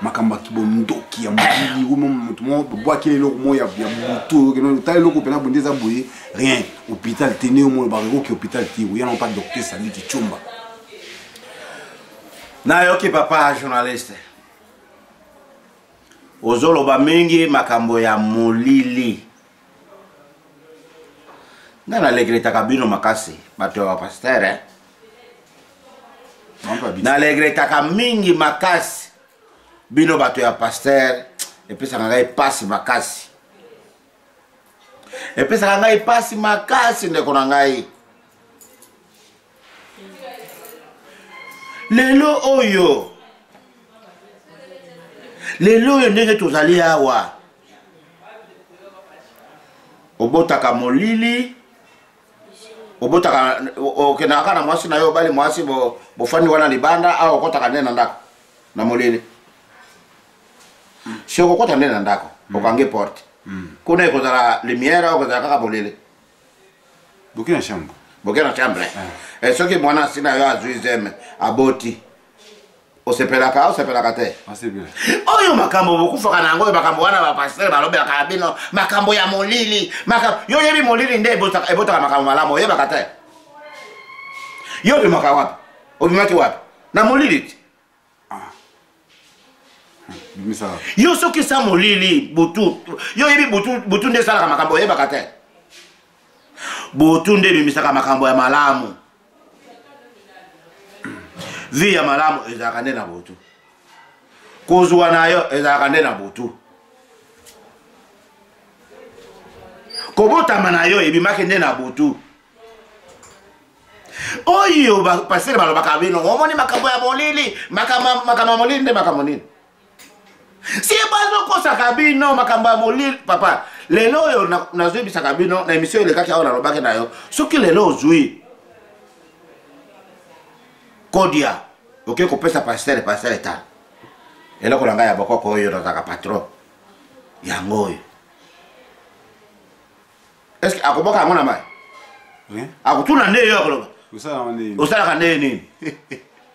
makambo kibondoki ya molili ou moto mo bois ki lelo mo ya butu ke non ta lelo ko pena bondeza boye rien hôpital tenez au mo bariko ki hôpital ti ou ya non pas docteur Sadiki Chumba. Na yoki papa journaliste ozoloba mingi makambo ya molili ngana legretaka bino makasi bato ya pasteur na legretaka mingi makasi bino bato ya pasteur epesaka ngai pasi makasi epesaka ngai pasi makasi ndeko na ngai lelo oyo ndenge tozali awa obotaka molili obotaka okendaka na mwasi na yo bali mwasi bofandi wana libanda au okotaka nde na ndako na molili si okokota nde na ndako okange porte kuna ekozala lumière au okozala kaka molili bokina chambre soki mwana asi na yo azwi zeme aboti osepelaka te oyo makambo bokufaka na yango makambo wana bapasteur balobelaka bino makambo ya molili yo yebi molili nde ebotaka makambo malamu oyebaka te yo obimaka wapi obimaki wapi na molili ti yo soki sa molili butu yo yebi butu nde esalaka makambo oyebaka te butu nde ebimisaka makambo ya malamu vi ya malamu ezalaka nde na butu kozwa na yo ezalaka nde na butu kobotama na yo ebimaki nde na butu oyo pasteur balobaka bino omoni makambo ya molili makambo molili nde makambo nini si bazokosaka bino makambo ya molili papa lelo oyo nazoyebisaka bino na emission elekaki awo nalobaki na yo soki lelo ozwi kodia oke kopesa pasteur etala eloko na ngai ya bokoko oyo nazaka patron yango oyo est-ce que akoboka yango na mai akotuna nde yo akoloba osalaka nde nini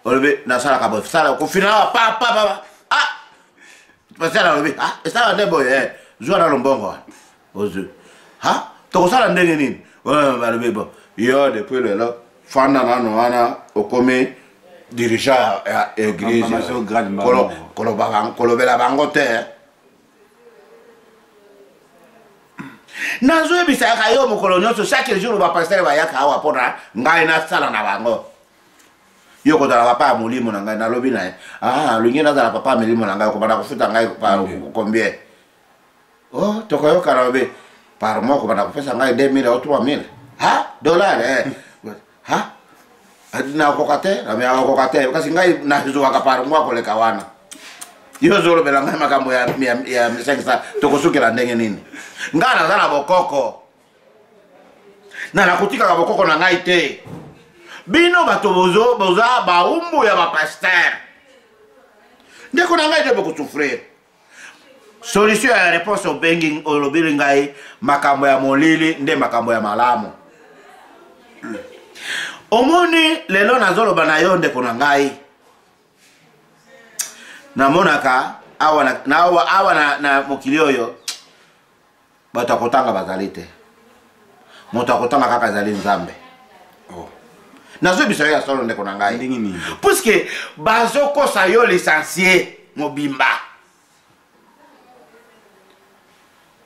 olobi nasalaka boye kofina papa pasteur alobi esalaka nde boye zwa na lombongo wana ozwi tokosala ndenge nini balobi bo yo depuis lelo fanda nano wana okomi dirigeant ya église kolobela bango te nazoyebisaka yo mokolo nyonso chaque jour bapasteur bayaka awa mpona ngai nasala na bango yo kozala papa ya molimo na ngai nalobi na ye alingi nazala papa ya molimo na ngai okobanda kofuta ngai combien tokoyokana obe par mois okobanda kopesa ngai 2000 au 3000 dollar nakoka te nakoka te kasi ngai nazwaka par mois koleka wana yo ozolobela ngai makambo ya 500 tokosukela ndenge nini ngai naza na bokoko nakotikaka bokoko na ngai te bino bato boza baumbu ya bapasteur ndeko na ngai te bokosufrir solution ya réponse obengi olobeli ngai makambo ya molili nde makambo ya malamu omoni lelo nazoloba na yo ndeko na ngai namonaka awa na mokili oyo bato akotanga bazali te moto akotanga kaka azali nzambe nazoyebisa yo ya solo ndeko na ngai puisque bazokosa yo licencié mobimba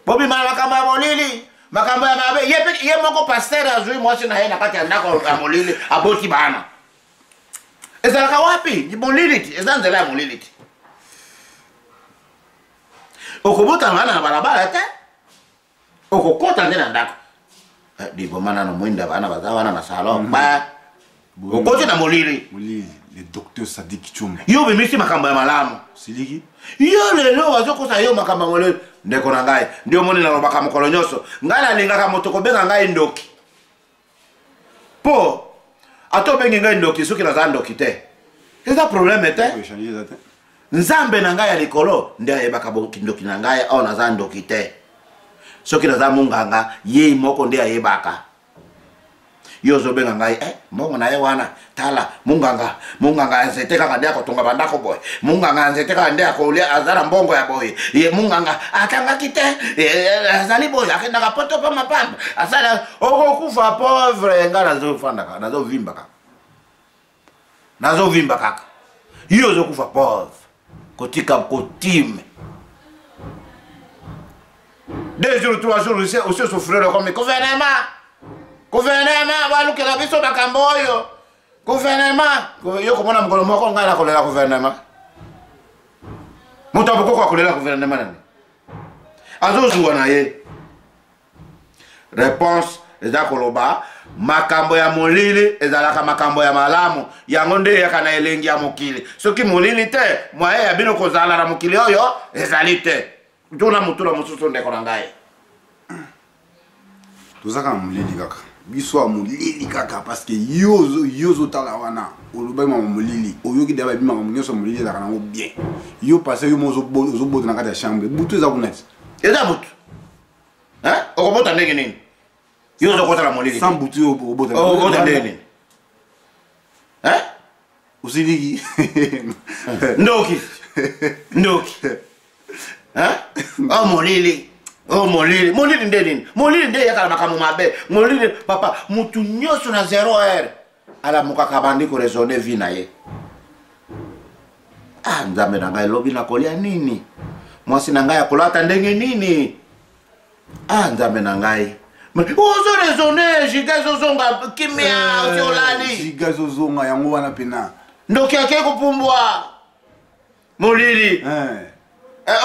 bobimba na makambo ya molili makambo ya mabe ye moko pasteur azwi mwasi na ye na kati ya ndako ya molili aboti bana ezalaka wapi molili ti eza nzela ya molili ti okobota ngana na balabala te okokota nde na ndako dibomana na mwinda bana bazawana na salon ba okoti na molili le docteur Sadik Kichumba yo bimisi makambo ya malamu siliki yo lelo wazokosa yo makambo molili ndeko na ngai ndio moni na lobaka mokolo nyonso ngai nalingaka moto kobenga ngai ndoki po ato bengi ngai ndoki soki naza ndoki te eza problème te nzambe na ngai ya likolo nde ayebaka ndoki na ngai au naza ndoki te soki naza munganga ye moko nde ayebaka yo zobenga ngai mbongo na ye wana tala munganga nzete kaka nde akotonga bandako boy munganga nzete kaka nde akolia azala mbongo ya boy ye munganga akangaki te azali boy akendaka poto pa mapamba asala okokufa pauvre nga nazovimba kaka yo zokufa pauvre kotika kotime 2 jours 3 jours aussi souffrir comme gouvernement balukela biso makambo oyo gouvernement yo komona mokolo moko ngai nakolela gouvernement moto abokoko akolela gouvernement nani azozuwa na ye réponse eza koloba makambo ya molili ezalaka makambo ya malamu yango nde eyaka na elengi ya mokili soki molili te mwaye ya bino kozala na mokili oyo ezali te tuna mutula mosusu ndeko na ngai tozaka molili kaka biso ya molili kaka parce que yo zotala wana olobai mama molili oyoki daba bimaka nyonso molili ezalaka nango bien yo parce yo ozobota na kati ya chambre butu eza kuna ti eza butu okobota ndenge nini yo ozokota na molili sans butu obota ndenge nini osiliki ndoki molili nde nini molili nde yakala makambo mabe molili papa mutu nyonso na 0 alamukaka bandi koresone vi na ye nzambe na ngai lobi nakolia nini mwasi na ngai akolata ndenge nini nzambe na ngai ozoresone jiga ezozonga kimia oziolali jiga ezozonga yango wana pena ndoki ake kopumbwa molili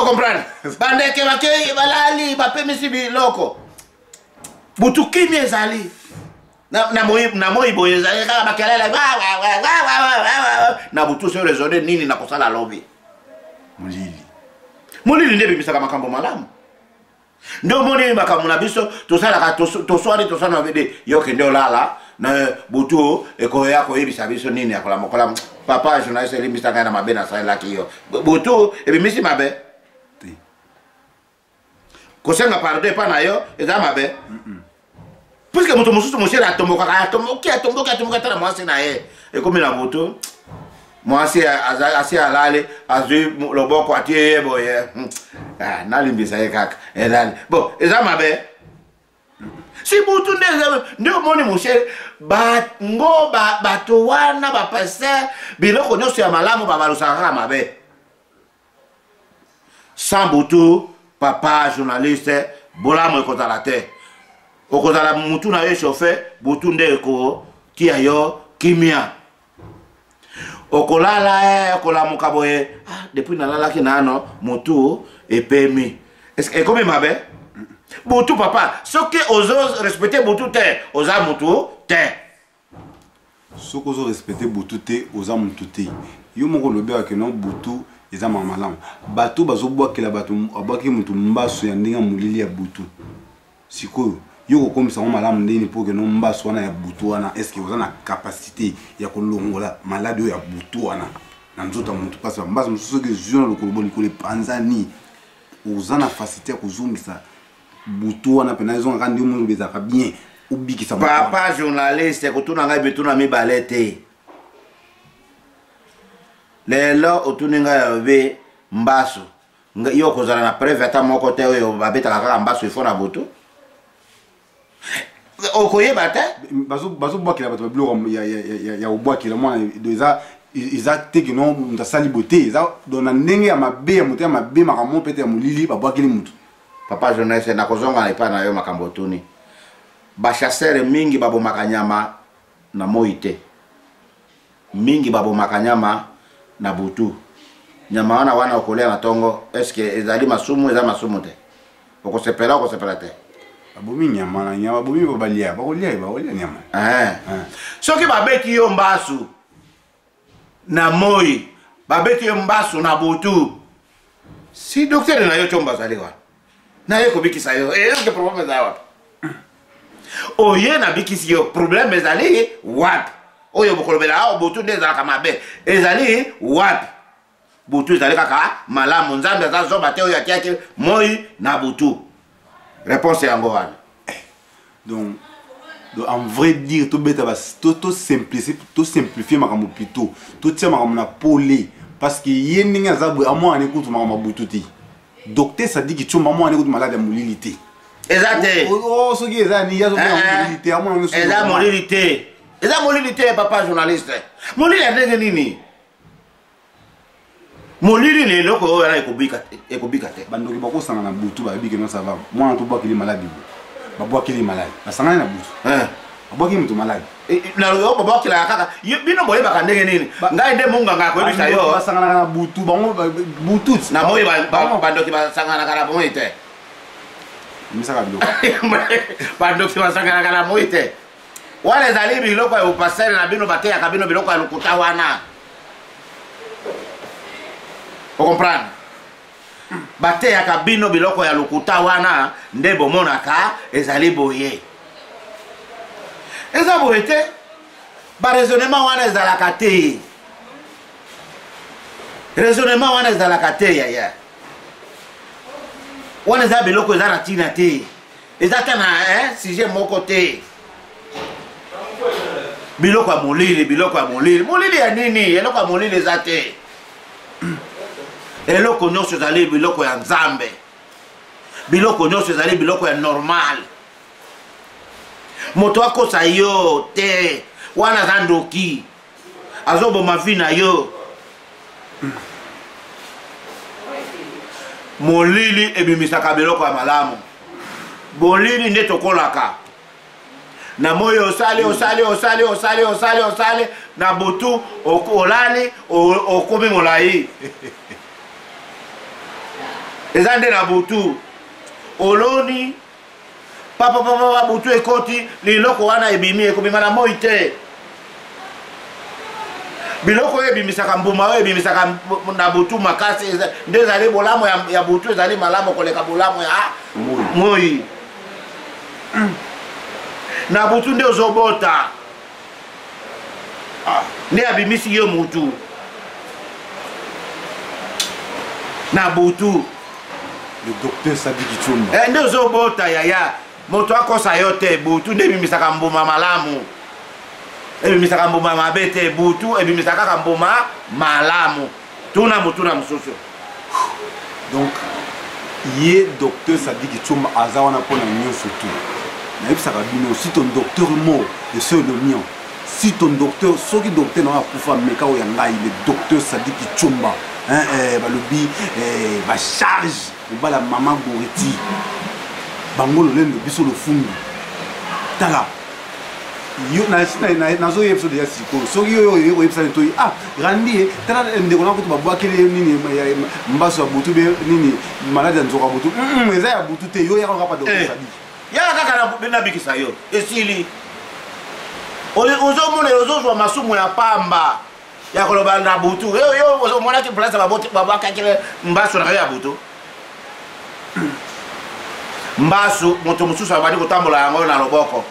comprendre bandeke bakei balali bapemisi biloko butu kimia ezali na moi boye ezali kaka bakelele na butu so resone nini na kosala lobi molili nde bimisaka makambo malamu ndio moni makambo na biso tosalaka toswani na bede yoke ndio lala na butu ekoya koyebisa biso nini akola mokola papa journaliste elimbisa ngai na mabe na salaki yo butu ebimisi mabe kosenga pardon pa na yo eza mabe puisque moto mosusu moshere atomboka tala mwasi na ye ekomi na butu mwasi asi alale azwi loboko atie ye boye nalimbisa ye kaka elale bon eza mabe si butu nde omoni moshere bango bato wana bapaster biloko nyonso ya malamu babalusaka kaka mabe sans butu papa journaliste bolamu ekozala te okozala mutu na yo chauffe butu nde ekotia yo kimia okolala okolamuka boye depuis nalalaki nano mutu epemi ekomi mabe butu papa soki ozo respecter butu te oza mutu te soki ozo respecter butu te oza mutu te yo moko lobelaka no butu eza malamu bato bazobwakela bato abwaki mutu mbaso ya ndenge molili ya butu sikoyo yo kokomisa ngo malamu ndeni mpo ke no mbaso wana ya butu wana eske oza na capacité ya kolongola malade oyo ya butu wana na nzoto ya mutu parce mbaso mosusu soki ezwi na lokolo likolo epanzani oza na facilité ya kozongisa butu wana pena ezongaka ndi omongo ezalaka bien obikisa papa journaliste kotuna ngai betuna mibale te lelo otuni ngai yobe mbaso yo kozala na preuve ata moko te oyo babetaka kaka mbaso ifo na butu okoyeba te bazobwakela bato babiloko ya obwakela mwana eza teke no mutu asali bote eza dona ndenge ya mabe ya moto ya mabe makambo pete ya molili babwakeli mutu papa journaliste nakozonga na epai na yo makambo otuni bachassere mingi babomaka nyama na moi te mingi babomaka nyama na butu nyama wana okolia na tongo est-ce que ezali masumu eza masumu te okosepela te abomi nyama na nyama abomi balia bakolia nyama soki babeti yo mbasu na moi babeti yo mbasu na butu si docteur na yo chomba zali wa na ye kobikisa yo est-ce que problème za wapi oye na bikisi yo problème ezali wapi oyo bokolobela awo butu nde ezalaka mabe ezali wapi butu ezali kaka malamu nzambe azazoba te oyo atiaki moi na butu réponse yango wana donc en vrai dire to simplifier makambo plutôt to tia makambo na pole parce que ye ndenge azabwe amo ane kutu makambo butu ti docteur Sadiki Tshomba amo ane kutu malade ya molili te ezate soki eza ni yazo molili te amo ane eza molili te eza molili te papa journaliste molili ya ndenge nini molili ni eloko oyo wana ekobika te bandoki bakosanga na butu bayebike no sava mwana tobwakeli maladi babwakeli maladi basangani na butu babwakeli moto maladi na yo babwakela kaka bino boyebaka ndenge nini ngai nde munganga akoyebisa yo basanganaka na butu bango butu na moi bandoki basanganaka na moi te misaka biloko bandoki basanganaka na moi te wana ezali biloko ya upasere na bino bateyaka bino biloko ya lokuta wana okomprendre bateyaka bino biloko ya lokuta wana nde bomonaka ezali boye eza boye te baraisonnement wana ezalaka te raisonnement wana ezalaka te yaya wana eza biloko eza na ntina te eza ta na sujet moko te biloko ya molili molili ya nini eloko ya molili eza te eloko nyonso ezali biloko ya nzambe biloko nyonso ezali biloko ya normal moto akosa yo te wana aza ndoki azoboma vi na yo molili ebimisaka biloko ya malamu bolili nde tokolaka na moi osali na butu olali okomi molai eza nde na butu oloni papa butu ekoti liloko wana ebimi ekobima na moi te biloko oyo ebimisaka mbuma oyo ebimisaka na butu makasi nde ezali bolamu ya butu ezali malamu koleka bolamu ya moi na butu nde ozobota nde abimisi yo mutu na butu le docteur Sadiki Tshomba nde ozobota yaya moto akosa yo te butu nde ebimisaka mbuma malamu ebimisaka mbuma mabe te butu ebimisaka kaka mbuma malamu tuna mutuna mosusu donc ye docteur Sadiki Tshomba aza wana mpona nyonso tu nayebisaka bino si ton docteur mort et c'est le mien si ton docteur soki docteur na akufa meka oyo ya ngai le docteur Sadiki Tshomba balobi bacharge obala mama Goreti bango lolendo biso lofundu tala yo nazoyebisa deja sikoyo soki oyo oyebisani toyi randi tala ndeko na kutu babwakeli nini mbaso ya butu be nini maladi ya nzoka butu eza ya butu te yo yaka kapa docteur Sadiki yaka kaka na bikisa yo esili ozomona ozozwa masumu ya pamba ya koloba na butu yo ozomonaki place babwakakile mbaso na yo ya butu mbasu moto mosusu abandi kotambola yango na loboko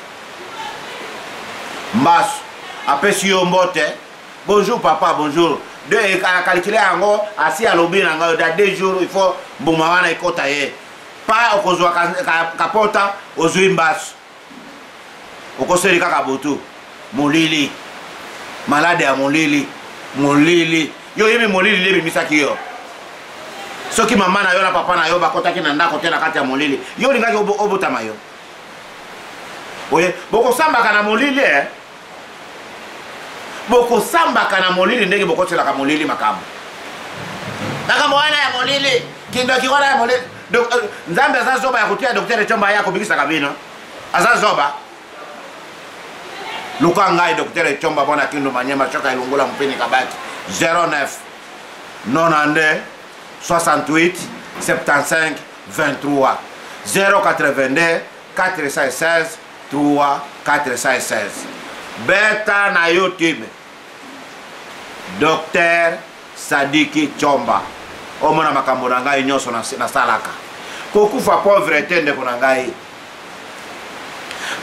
mbasu apesi yo mbote bonjour papa bonjour de calculer yango asi alobi na ngo da 2 jours il faut mbuma wana ekota ye pa okozwa kapota ozwi mbasu okoseli kaka butu molili malade ya molili yo yebi molili lebimisaki yo soki mama na yo na papa na yo bakotaki na ndako te na kati ya molili yo lingaki obotama yo oye bokosambaka na molili bokosambaka na molili ndenge bokotelaka molili makambo wana ya molili kindoki wana ya molili nzambe aza zoba ya kotia docteur Tshomba ya kobikisaka bino aza zoba luka ngai docteur Tshomba bona kindu manyema choka ilungula mpeni kabati 09 92 68 75 23 082 416 3 416. Beta na YouTube Dr. Sadiki Chomba. Omona makambo na ngai nyoso na salaka. Kokufa pauvreté ndeko na ngai.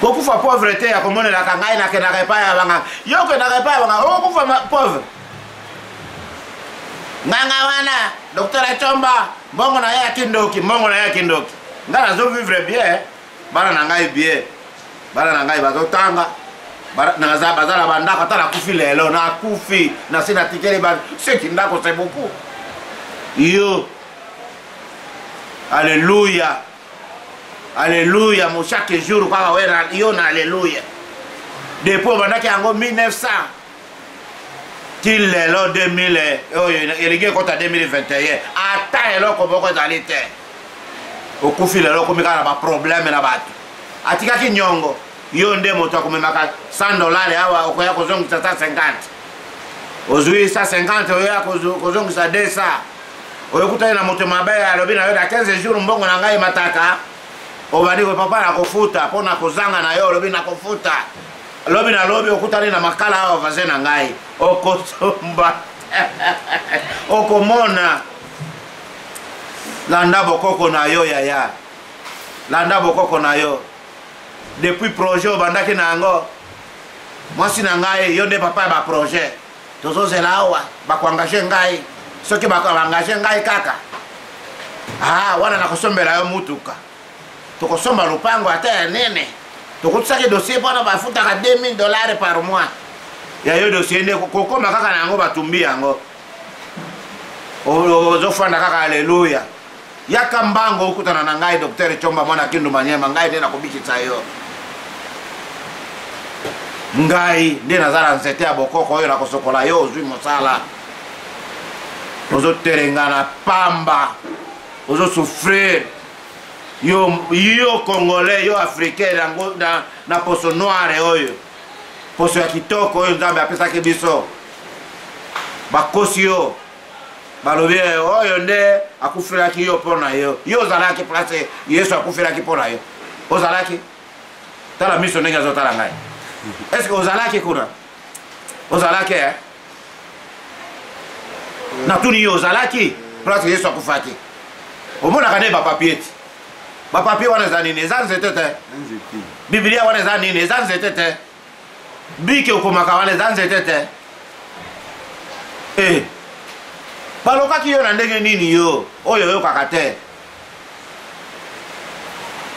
Kokufa pauvreté ya komonela ka ngai na kenaka epai ya banga. Yoko na epai ya banga. Kokufa pauvre. Nganga wana Dr. Chomba mbongo na ya kindoki, mbongo na ya kindoki. Ngana zo vivre bien. Bana na ngai bien. Bana na ngai bazotanga. Na za bazala bandaka tala kufi lelo na kufi na sina tikele ba c'est ndako c'est beaucoup. Yo. Alléluia. Alléluia mon chaque jour kwa wera yo na alléluia. Depuis bandaki yango 1900 til lelo 2000 oyo elege kota 2021 ata eloko boko zalite. Okufi lelo komika na ba problème na batu. Atika ki nyongo yo nde moto akomemaka $100 awa okoya kozongisa 150. Ozui 150 oya kozongisa 200. Oyo kutana na moto mabe alobi na yo da 15 jours mbongo na ngai matata. Obani ko papa na kofuta pona kozanga na yo lobi na kofuta. Lobi na lobi okutani na makala awa vaze na ngai. Okosomba. Okomona. Landa bokoko na yo yaya. Landa bokoko na yo. Depuis projet obandaki na ngo. Mwasi na ngai yo nde papa ba projet. Tozo zelawa bakwangashe ngai. Soki bakwangashe ngai kaka. Ah, wana nakosombela yo mutuka. Tokosomba lupango ata nene. Tokutsaki dossier pona bafuta ka $2000 par mois. Ya yo dossier nde kokoma kaka na ngo batumbi yango. Ozofanda kaka haleluya. Yaka mbango ukutana na ngai Dr. Chomba mwana Kindu Manyema ngai nde nakobikisa yo. Ngai nde nazala nzete ya bokoko oyo nakosokola yo ozwi mosala. Ozo terengana pamba. Ozo souffrir. Yo Congolais, yo Africain na poso noire oyo. Poso ya kitoko oyo nzambe apesaki biso. Bakosi yo. Balobi oyo nde akufiraki yo pona yo. Yo zalaki place Yesu akufiraki pona yo. Ozalaki. Tala miso ndenge azotala ngai. Est-ce que ozalaki kuna? Ozalaki na tuni yo ozalaki place Yesu akufaki. Omona kane ba papier. Ba papier wana za nini? Za nzetete. Biblia wana za nini? Za nzetete. Bike okomaka wana za nzetete. Balokaki yo na ndenge nini yo? Oyo yo kakate.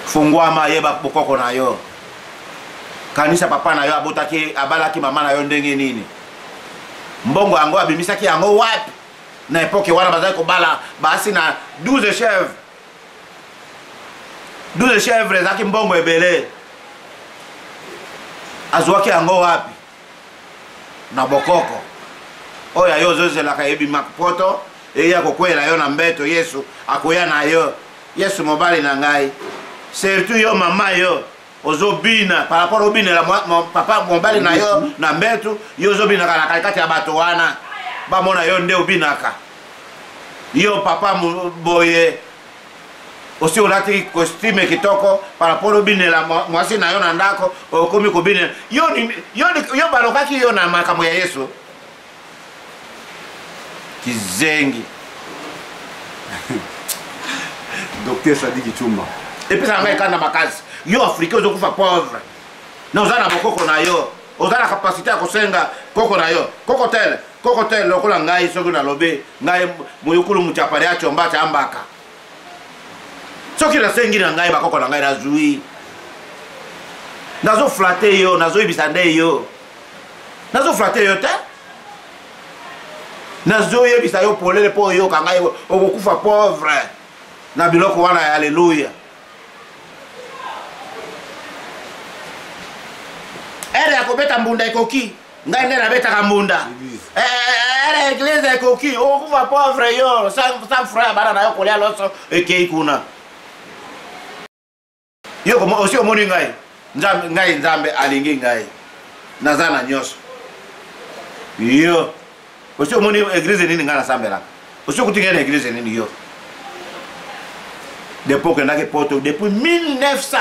Fungwama yeba bokoko na yo. Kanisa papa na yo abotaki abalaki mama na yo ndenge nini? Mbongo yango abimisaki yango wapi? Na epoke wana bazali kobala basi na 12 chèvres. 12 chèvres zaki mbongo ebele. Azwaki yango wapi? Na bokoko. Oya yo zozela ka yebi makopoto eya kokwela yo na mbeto Yesu akoya na yo. Yesu mobali na ngai. Surtout yo mama yo ozobina par rapport au bina la papa mobali na yo na mbeto yo zobina kana kati ya bato wana. Ba mona yo nde obinaka. Yo papa boye osi olati costume kitoko par rapport au bina la mwasi na yo na ndako okomi ko bina yo balokaki yo na makambo ya Yesu. Kizengi. Dr. Sadiki Chomba. Et puis ça va être makazi. Yo Africain ozokufa pauvre. Na ozana bokoko na yo. Ozana capacité ya kosenga koko na yo. Koko tel lokola ngai soki na lobe ngai muyukulu mutapari ya Chomba cha ambaka. Soki na sengi na ngai bakoko na ngai na zui. Nazo flatter yo, nazo ibisande yo. Nazo flatter yo te. Nazo yebisa yo polele po yo kangai okokufa pauvre. Na biloko wana ya haleluya. Ere akobeta mbunda ekoki. Ngai nde nabeta ka mbunda. Ere église ekoki. Okufa pauvre yo. Sans frère bana na yo kolia loso ekei kuna. Yo komo osi omoni ngai. Nzambe alingi ngai. Nazana nyoso. Yo. Osi omoni église nini ngana sambela. Oso kutinga na église nini yo. Depuis que n'a poto depuis 1900.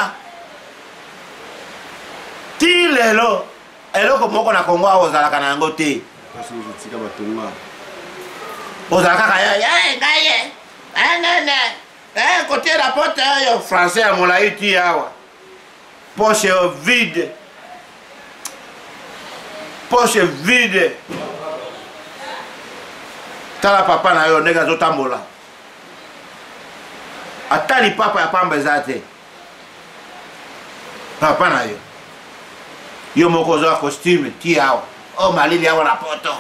Ti lelo eloko moko na Congo ozalaka na yango te. Tika batonga. Ozalaka kaya ngaye. Côté la porte yo français à molaiti awa. Poche vide. Poche vide. Tala papa na yo nega zotambola. Atali papa ya pamba zate. Papa na yo. Yo moko zo costume ti awa. O malili awa na poto.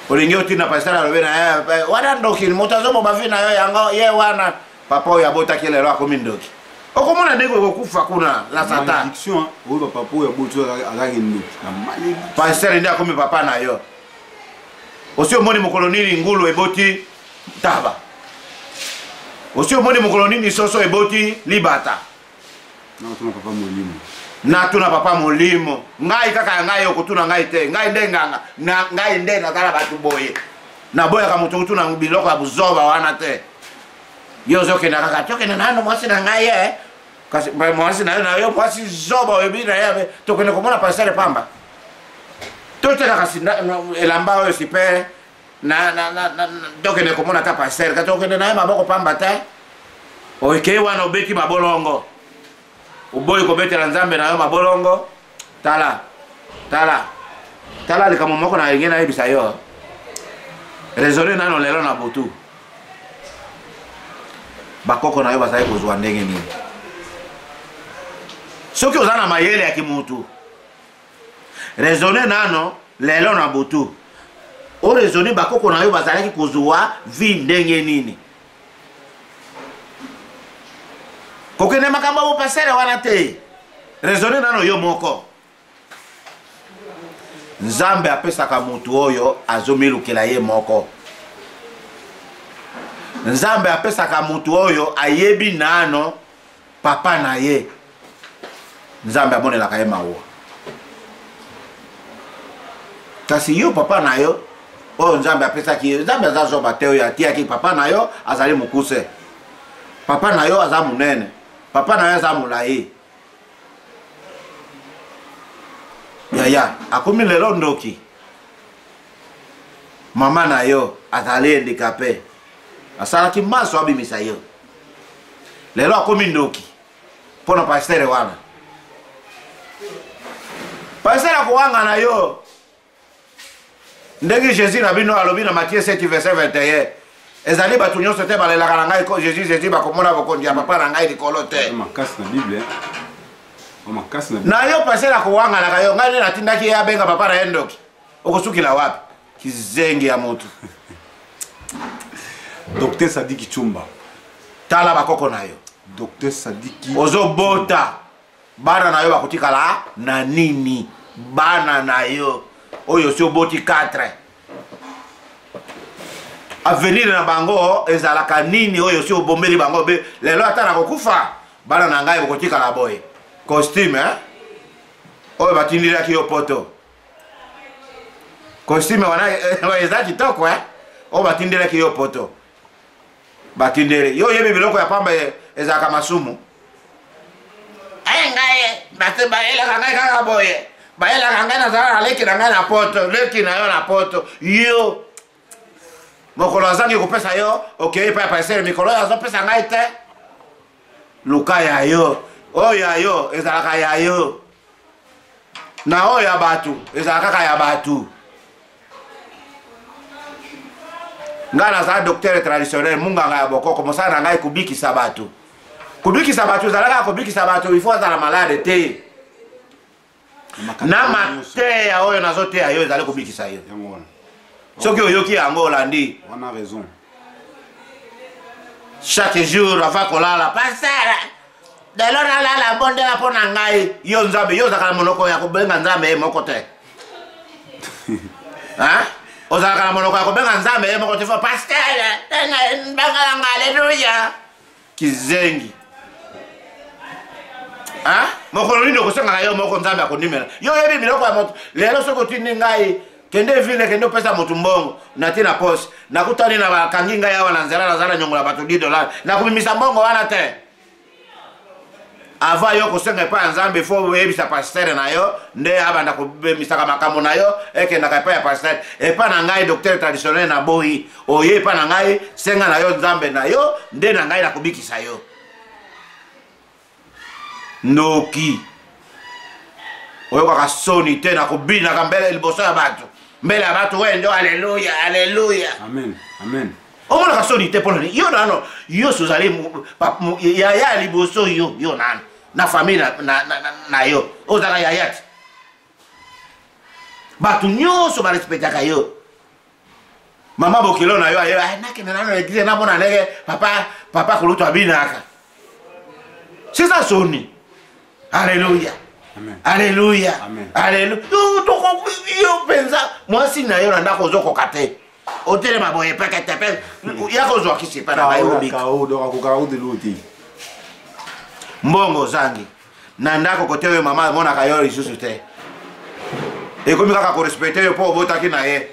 Olingi otina pastora robena wana ndoki motazo mo bavina yo yanga ye wana papa ya bota kile ro akomi ndoki. Okomona ndeko kokufa kuna la satan. Malédiction o papa ya boto azaki ndoki. Na malédiction. Pasteur ndi akomi papa na yo. Osio moni mokolonini ngulu eboti taba. Osio moni mokolonini soso eboti libata. Na tuna papa molimo. Na tuna papa molimo. Ngai kaka ngai okutuna ngai te. Ngai ndenganga. Na ngai nde na kala batu boye. Na boya ka mutu tuna biloko ya buzoba wana te. Yo zoke na kaka toke na nano mwasi na ngai kasi mwasi na yo mwasi zoba webina yabe tokene komona pasere pamba. Tote na kasi elamba oyo sipe na tokene komona ta pasere ka tokene na maboko pamba te. Oike wana obeti mabolongo. Uboyi ko betela nzambe na yo mabolongo. Tala likamo moko na ngena yebisa yo. Raisonner nano lelo na botu. Bakoko na yo basai kozwa ndenge nini. Soki ozana mayele ya kimutu. Raisonner nano lelo na botu. O raisonner bakoko na yo basai kozwa vi ndenge nini. Kokene makamba bo pasere wana te. Raisonner nano yo moko. Nzambe apesaka mutu oyo azomilukela ye moko. Nzambe apesaka mutu oyo ayebi nano papa na ye. Nzambe abonelaka ye mawa. Kasi yo papa na yo oyo nzambe apesaki ye. Nzambe azazoba te oyo atiaki papa na yo azali mukuse. Papa na yo aza munene. Papa na yo aza mulayi. Yaya, akomi lelo ndoki. Mama na yo azali handicapé. Asalaki maso abimisa yo. Lelo akomi ndoki. Pona pastere wana. Pastere akuwanga na yo. Ndenge Jésus na bino alobi na Matthieu 7 verset 21. Ezali batu nyonso te balelaka na ngai ko Jésus bakomona bokonzi ya papa na ngai likolo te. Makasi na Bible. Na yo passer la kuwanga na kayo ngai na tindaki ya benga papa na endoki. Okosukila wapi? Kizengi ya moto. Docteur Sadiki Chumba. Tala bakoko na yo. Docteur Sadiki. Ozo bota. Bana na yo bakutikala na nini? Bana na yo. Oyo si oboti 4. Avenir na bango ezalaka nini oyo si obombeli bango be lelo atana kokufa. Bana na ngai bakutikala boy. Costume oyo batindiraki yo poto. Costume wana eza kitoko oyo batindiraki yo poto. Batindere yo yebi biloko ya pamba ezaka masumu. Ngai bate baela ngai kaka boye. Baela ngai na zara leki na ngai na poto, leki na yo na poto. Yo mokolo azangi kopesa yo, okay pa passer mikolo azo pesa ngai te. Luka ya yo. Oya yo ezalaka ya yo. Na oya batu ezalaka ya batu. Ngana za docteur traditionnel munganga ya bokoko mosana ngai kubiki sabatu. Kubiki sabatu ezalaka kubiki sabatu il faut azala malade te. Na mate ya oyo nazote ya yo ezalaka kubiki sa yo. Soki oyoki yango olandi. On a raison. Chaque jour avant kolala pasara. Delo na la bonde na pona ngai yo nzambe yo zakala monoko ya kobenga nzambe moko te. Ha? O zakala monoko ya kobenga nzambe moko te fo pasteur. Banga haleluya. Kizengi. Ha? Moko lino kosenga yo moko nzambe akonimela. Yo yebi biloko ya moto. Lelo soko tindi ngai kende vile kende pesa mutumbongo na tina posi na kutani na bakanginga ya wana nzela zala nyongola bato $10 na kumimisa mbongo wana te ava yo kosenga pa nzambe fo webisa pasteur na yo nde abanda kubemisa makambo na yo ekenda ka pa ya pasteur e pa na ngai docteur traditionnel na boyi oye pa na ngai senga na yo nzambe na yo nde na ngai na kubikisa yo noki oyo kwa soni te na kubina kambele liboso ya bato mbele ya bato wendo haleluya haleluya amen amen omona ka soni te pona yo nano yo sozali ya liboso yo nano na famille na yo ozaka yayati bato nyonso barespectaka yo mama bokilo na yo ayo nakende nano eglize namona ndenge papa kulutu abinaka sisa soni haleluya haleluya haleluya yo penza mwasi na yo na ndako ozokoka te otelema boye peketepe yakozwa kisipa na bayobika mbongo zangi na ndako kote oyo mama amonaka yo lisusu te ekomi kaka korespecte yo mpo obotaki na ye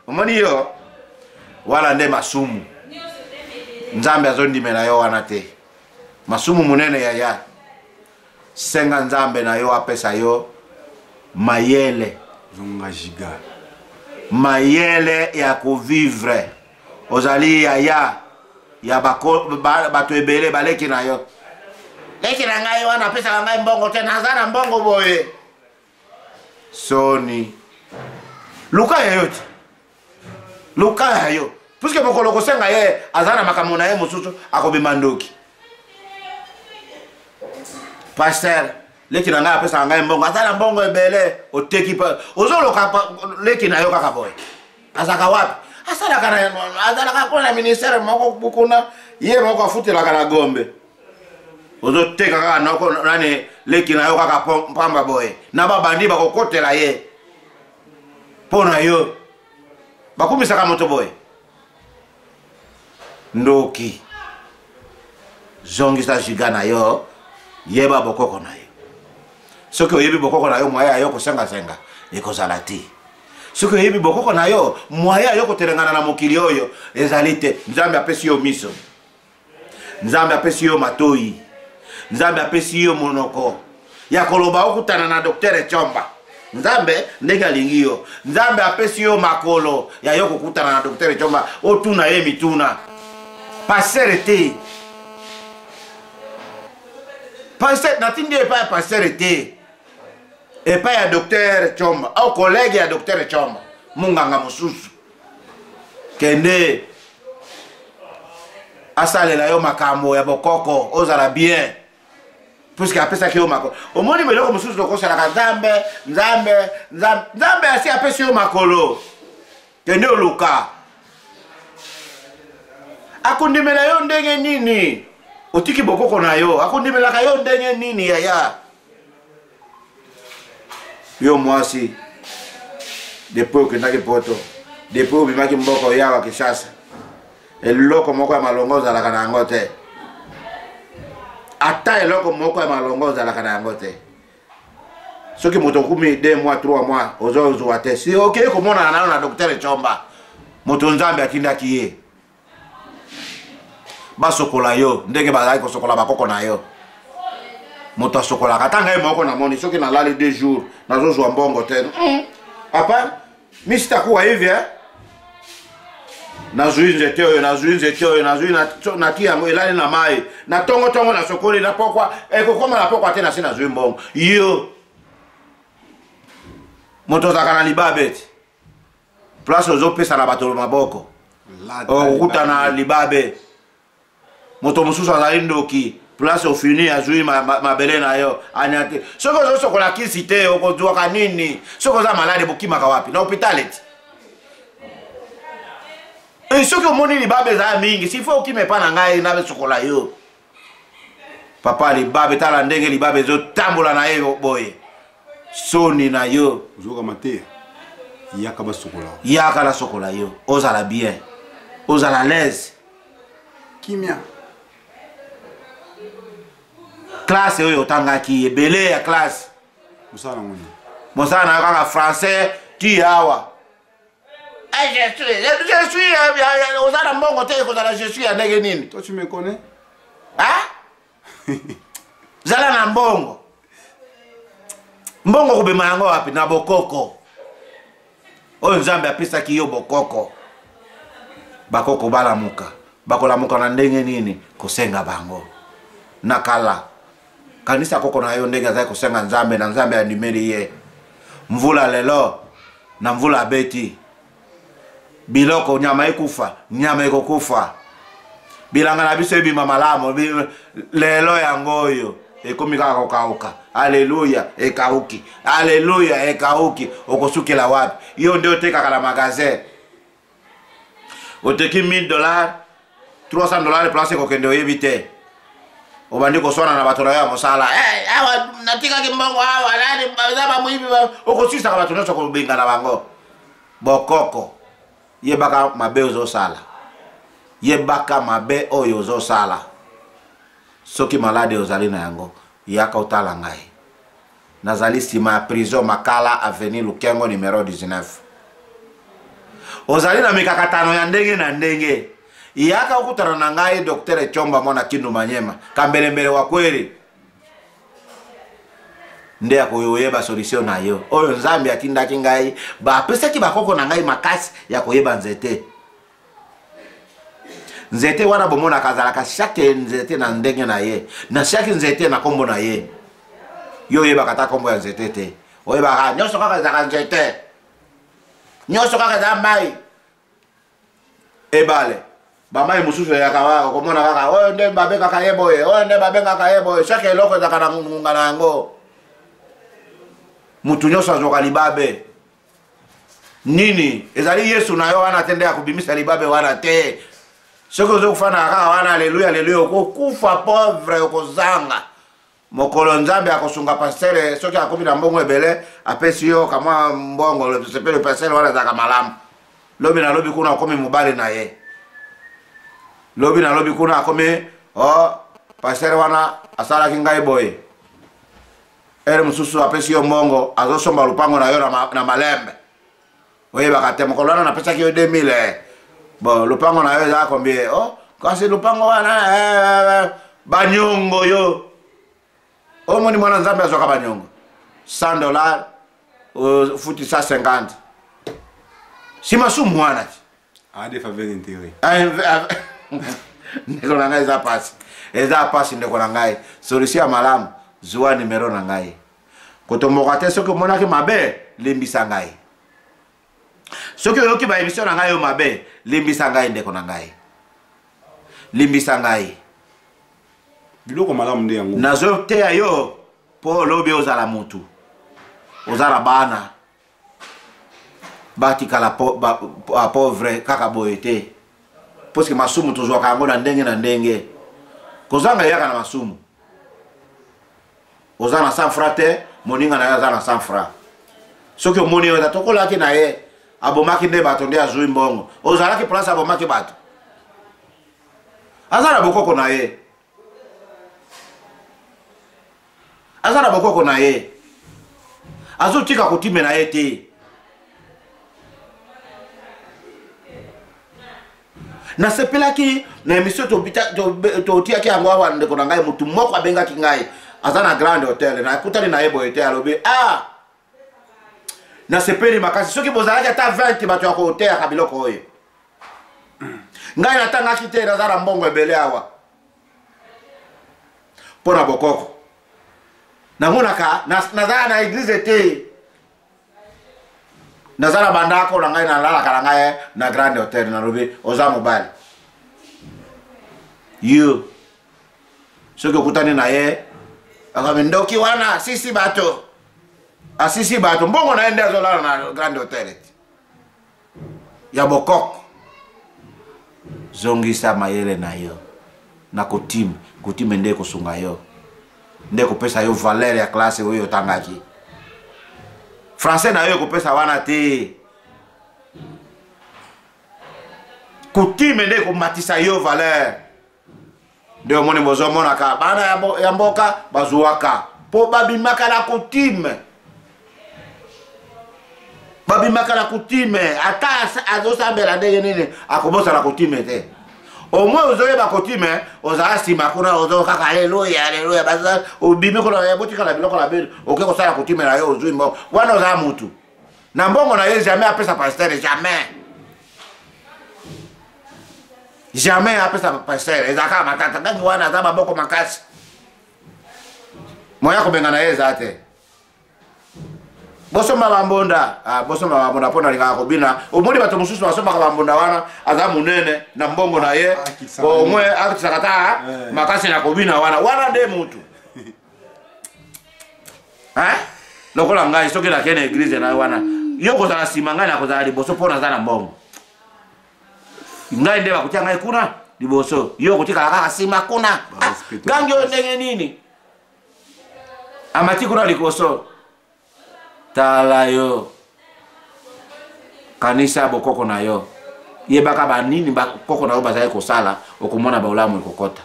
omoni yo wala nde masumu nzambe azondimela yo wana te masumu munene yaya senga nzambe na yo apesa yo mayele mayele ya kovivre ozali yaya ya bato ebele baleki na yo leki na ngai wana apesaka ngai mbongo te naza na mbongo boye soni luka ya yo te luka ya yo puisque mokolo kosenga ye aza na makambo na ye mosusu akobima ndoki pasteur leki na ngai apesaka ngai mbongo aza na mbongo ebele oteki pa ozoloka leki na yo kaka boye azaka wapi azalaka kuna ministère moko bukuna ye moko afutelaka na gombe ozoteka kaka noko nani leki na yo kaka pamba boye na babandi bakokotela ye pona yo bakumisaka moto boye ndoki zongisa jiga na yo yeba bokoko na yo soki oyebi bokoko na yo mwaya yo kosenga ekozala te soki oyebi bokoko na yo mwaya yo kotelengana na mokili oyo ezali te nzambe apesi yo miso nzambe apesi yo matoi nzambe apesi yo monoko ya koloba okutana na docteur Chomba nzambe ndenge alingi yo nzambe apesi yo makolo ya yo kokutana na docteur Chomba otuna ye mituna passer te passer natindi epa ya passer te epa ya docteur Chomba au collègue ya docteur Chomba munganga mosusu kende asalela yo makambo ya bokoko ozala bien puisque apesaki yo makolo omoni meloko mosusu tokosalaka nzambe asi apesi yo makolo kende oluka akundimela yo ndenge nini otiki bokoko na yo akundimelaka yo ndenge nini yaya yo mwasi depuis okendaki poto depuis obimaki mboko yawa Kinshasa eloko moko ya malongo ozalaka na yango te ata eloko moko ya malongo ozalaka na yango te soki moto okumi 2 mois 3 mois ozozwa te si okei komonana nano na docteur Chomba moto nzambe atindaki ye basokola yo ndenge bazali kosokola bakoko na yo moto asokolaka tanga ye moko namoni soki nalali 2 jours nazozwa mbongo te apa misitakuwa hivi nazwi nzete oyo nazwi nati yango elali na mai na tongo na sokoli na pokwa ekokoma na pokwa te na se nazwi mbongo yo moto ozalaka na libabe te place ozopesa na bato maboko okuta na libabe moto mosusu azali ndoki place ofini azwi mabele na yo anyate soki ozosokola kisi te okozwaka nini soki oza malade bokimaka wapi na hôpital ete soki omoni libabe ezala mingi sifo okime epa na ngai nabesokola yo papa libabe tala ndenge libabe ezotambola na ye boye soni na yo ozokama te yaka basokola yo ozala bien ozala l'aise kimia classe oyo otangaki ebele ya classe musala ngoni mosala na kaka français ti awa je suis ozala mbongo te kozala je suis ya ndenge nini toi tu me connais zala na mbongo mbongo kubema yango wapi na bokoko oyo nzambe apesaki yo bokoko bakoko balamuka bakolamuka na ndenge nini kosenga bango nakala kanisa koko na yo ndenge azali kosenga nzambe na nzambe andimeli ye mvula lelo na mvula beti biloko nyama ekufa nyama ekokufa bilanga na biso ebima malamu lelo yango oyo ekomi kaka kokauka aleluya ekauki aleluya ekauki okosukela wapi yo nde otekaka na magasin oteki $1000 $300 place kokende oyebi te obandi koswana na bato na yo ya mosala awa natikaki mbongo awa nani baza bamuyibi okoswisaka bato nyonso kobenga na bango bokoko yebaka mabe ozosala yebaka mabe oyo ozosala soki malade ozali na yango yaka otala ngai nazali nsima ya prison Makala avenue Lukengo numéro 19 ozali na mikakatano ya ndenge na ndenge yaka okutana na ngai Dr. Chomba mwana Kindu Manyema kambelembele wa kweli nde akoyeba solution na yo oyo nzambe atindaki ngai bapesaki bakoko na ngai makasi ya koyeba nzete nzete wana bomona kazalaka chaque nzete na ndenge na ye na chaque nzete na kombo na ye yo yeba kata kombo ya nzete te oyeba nyonso kaka zaka nzete nyonso kaka za mai ebale bamai mususu ya kawa komona kaka oyo nde babe kaka yeboye oyo nde babe kaka yeboye chaque eloko zaka na ngungana yango mutu nyonso azoka libabe nini ezali Yesu na yo wana tende ya kubimisa libabe wana te soki ozokufana kaka wana aleluya aleluya okokufa pauvre okozanga mokolo nzambe akosunga pastere soki akomi na mbongo ebele apesi yo kamwa mbongo sepele pastere wana ezaka malamu lobi na lobi kuna akomi mobali na ye lobi na lobi kuna akomi pastere wana asalaki ngai boye ere mususu apesi yo mbongo azosomba lupango na yo na malembe oyebaka te mokolo wana napesaki yo 2000 bon lupango na yo eza kombie kasi lupango wana banyongo yo omoni mwana nzambe azwaka banyongo $100 futi 150 si masumu wana ti des faveurs d'intérêt ndeko na ngai eza pasi ndeko na ngai solution ya malamu zwa numero na ngai kotomboka te soki omonaki mabe limbisa ngai soki oyoki ba emission na ngai yo mabe limbisa ngai ndeko na ngai limbisa ngai biloko malamu nde yango nazoteya yo po lobi ozala mutu ozala bana batikala pauvre kaka boye te poske masumu tozwaka yango na ndenge kozanga yaka na masumu oza na 100 francs te moninga na ye aza na 100 francs soki omoni yo tokolaki na ye abomaki nde bato nde azwi mbongo ozalaki place abomaki bato aza na bokoko na ye aza na bokoko na ye azotika kotime na ye te nasepelaki na emission totiaki yango awa ndeko na ngai mutu moko abengaki ngai aza na grande hotel na ekutani na ye boye te alobi nasepeli makasi soki bozalaki ata 20 bato ya kooteyaka biloko oyo ngai natangaki te naza na mbongo ebele awa mpo na bokoko namonaka nazala na eglize te naza na bandako na ngai nalalaka na ngai na grande hotel nalobi oza mobali yo soki okutani na ye akami ndoki wana sisi bato asisi bato mbongo na ye nde azolala na grande hotel ya bokoko zongisa mayele na yo na kotime nde kosunga yo nde kopesa yo valeur ya classe oyo otangaki français na yo kopesa wana te kotime nde komatisa yo valeur nde omoni bozomonaka bana ya mboka bazwaka po babimaka na coutume ata azosambela ndenge nini akobosa na coutume te omwe ozoyeba coutume ozala nsima kuna ozokaka aleluya baza obimi kuna botikala biloko na bino oke kosala coutume na yo ozwi mbongo wana ozala mutu na mbongo na ye jamais apesa pasteur jamais apesa pasteur ezalaka matata ntangi wana aza maboko makasi moya kobenga na ye eza te bosomba bambonda mpona alingaka kobina omoni bato mosusu basombaka bambonda wana aza munene na mbongo na ye omwe akitisaka ta makasi na kobina wana nde mutu lokola ngai soki nakende eglize na wana yo kozala nsima ngai nakozala liboso mpo naza na mbongo ngai nde bakotia ngai kuna liboso yo kotikala kaka nsima kuna gangi oyo ndenge nini amati kuna likoso tala yo kanisa bokoko na yo yebaka banini bakoko na yo bazali kosala okomona baolamu ekokota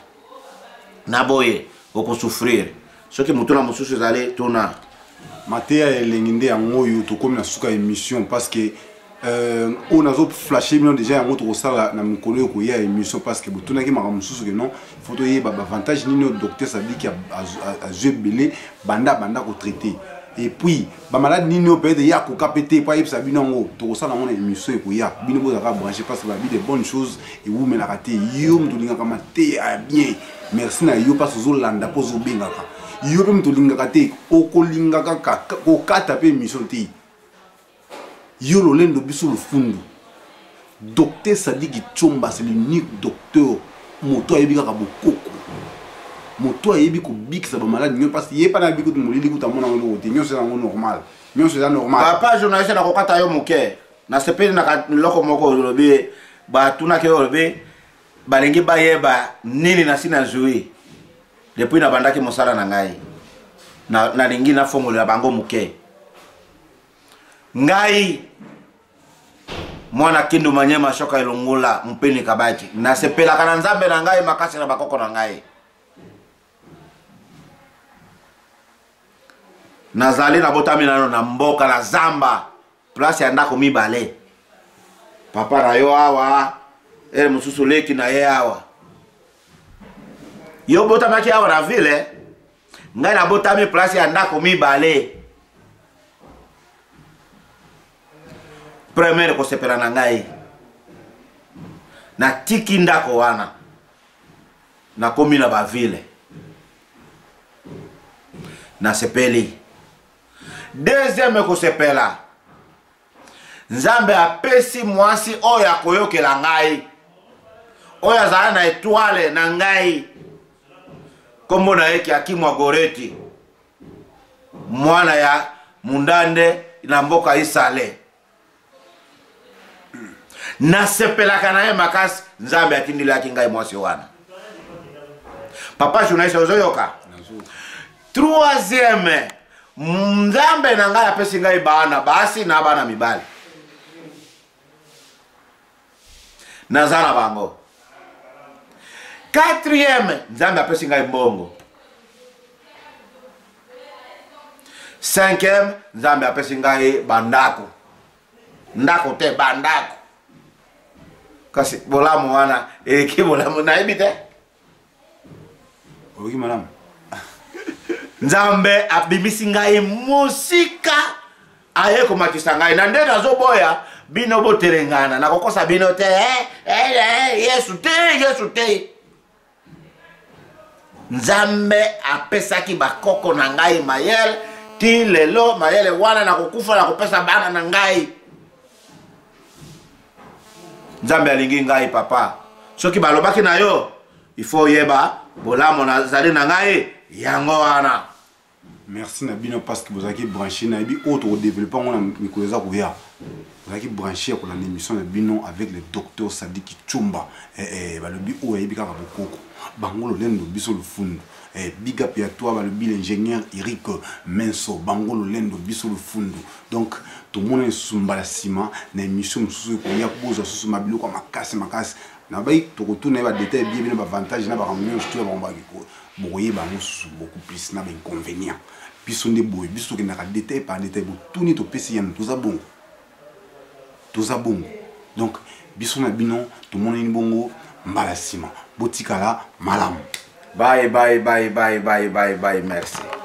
na boye okosouffrir soki mutu na mosusu ezali tuna mateya elengi nde yango oyo tokomi na suka émission parce que on a flashé bino déjà yango tokosala na mikolo oyo koya émission parce que botunaki makambo mosusu ke non faut toyeba bavantage nini oyo docteur sadiki azwi ebele banda kotraité et puis bamalade nini oyo peut-être ya koka pete po ayebisa bino yango tokosala yango na émission ekoya bino bozalaka branché parce que babi de bonnes choses ewumelaka te yo moto olingaka mateya bien merci na yo parce ozolanda mpo ozobengaka yo mpe moto olingaka te okolingaka kokata mpe émission te yo lolendo biso lufundu docteur Sadiki Tshomba c'est l'unique docteur moto ayebi kaka bokoko moto ayebi kobikisa bamaladi nyonso parce que ye pa na yebi kutu molili kuta mona ngo te nyonso ezango normal nyonso eza normal papa journaliste na kokata yo moke na sepeli na loko moko olobi batunaki oyo olobi balingi bayeba nini na sina zwi depuis na bandaki mosala na ngai nalingi nafongolela bango moke ngai mwana kindu manyema shoka ilungula mpeni kabati nasepelaka na nzambe na ngai makasi na bakoko na ngai nazali na botami nano na mboka na zamba place ya ndako mibale papa na yo awa ele mususu leki na ye awa yo botamaki awa na ville ngai na botami place ya ndako mibale premier kosepela na ngai na tiki ndako wana na komi na bavile na sepeli deuxième kosepela nzambe apesi mwasi oyo akoyokela ngai oyo azala na étoile na ngai kombo na ye Akimu Goreti mwana ya mundande na mboka Isale nasepelaka na ye makasi nzambe atindilaki ngai mwasi wana papa journaliste ozoyoka troisième nzambe na ngai apesi ngai bana basi na bana mibali naza na bango quatrième nzambe apesi ngai mbongo cinquième nzambe apesi ngai bandako ndako te bandako kasi bolamu wana eleki bolamu nayebi te oki malamu nzambe abimisi ngai mosika aye komatisa ngai na nde nazoboya bino botelengana nakokosa bino te yesu te nzambe apesaki bakoko na ngai mayele ti lelo mayele wana nakokufa na kopesa bana na ngai nzambe alingi ngai papa soki balobaki na yo il faut yeba bolamu nazali na ngai yango wana merci na bino parce que vous avez branché na bi autre développer on a mikoza kuya vous avez branché pour l'émission na bino avec le docteur Sadiki Tshomba balobi o yebika ka bokoko bangolo lendo biso le fundu big up ya toi balobi l'ingénieur Eric Menso bangolo lendo biso le fundu donc tout le monde sumba la ciment na émission mususu ko ya poza susu mabilo kwa makasi na bai to retourner ba détail bien bien ba avantage na ba ramener au studio ba ko boye ba beaucoup plus na ba inconvénient biso nde boye biso ke na ka détail par détail bo tout ni to pesi yan tout ça bon donc biso na bino to moni bongo mbala sima botikala malam bye, merci.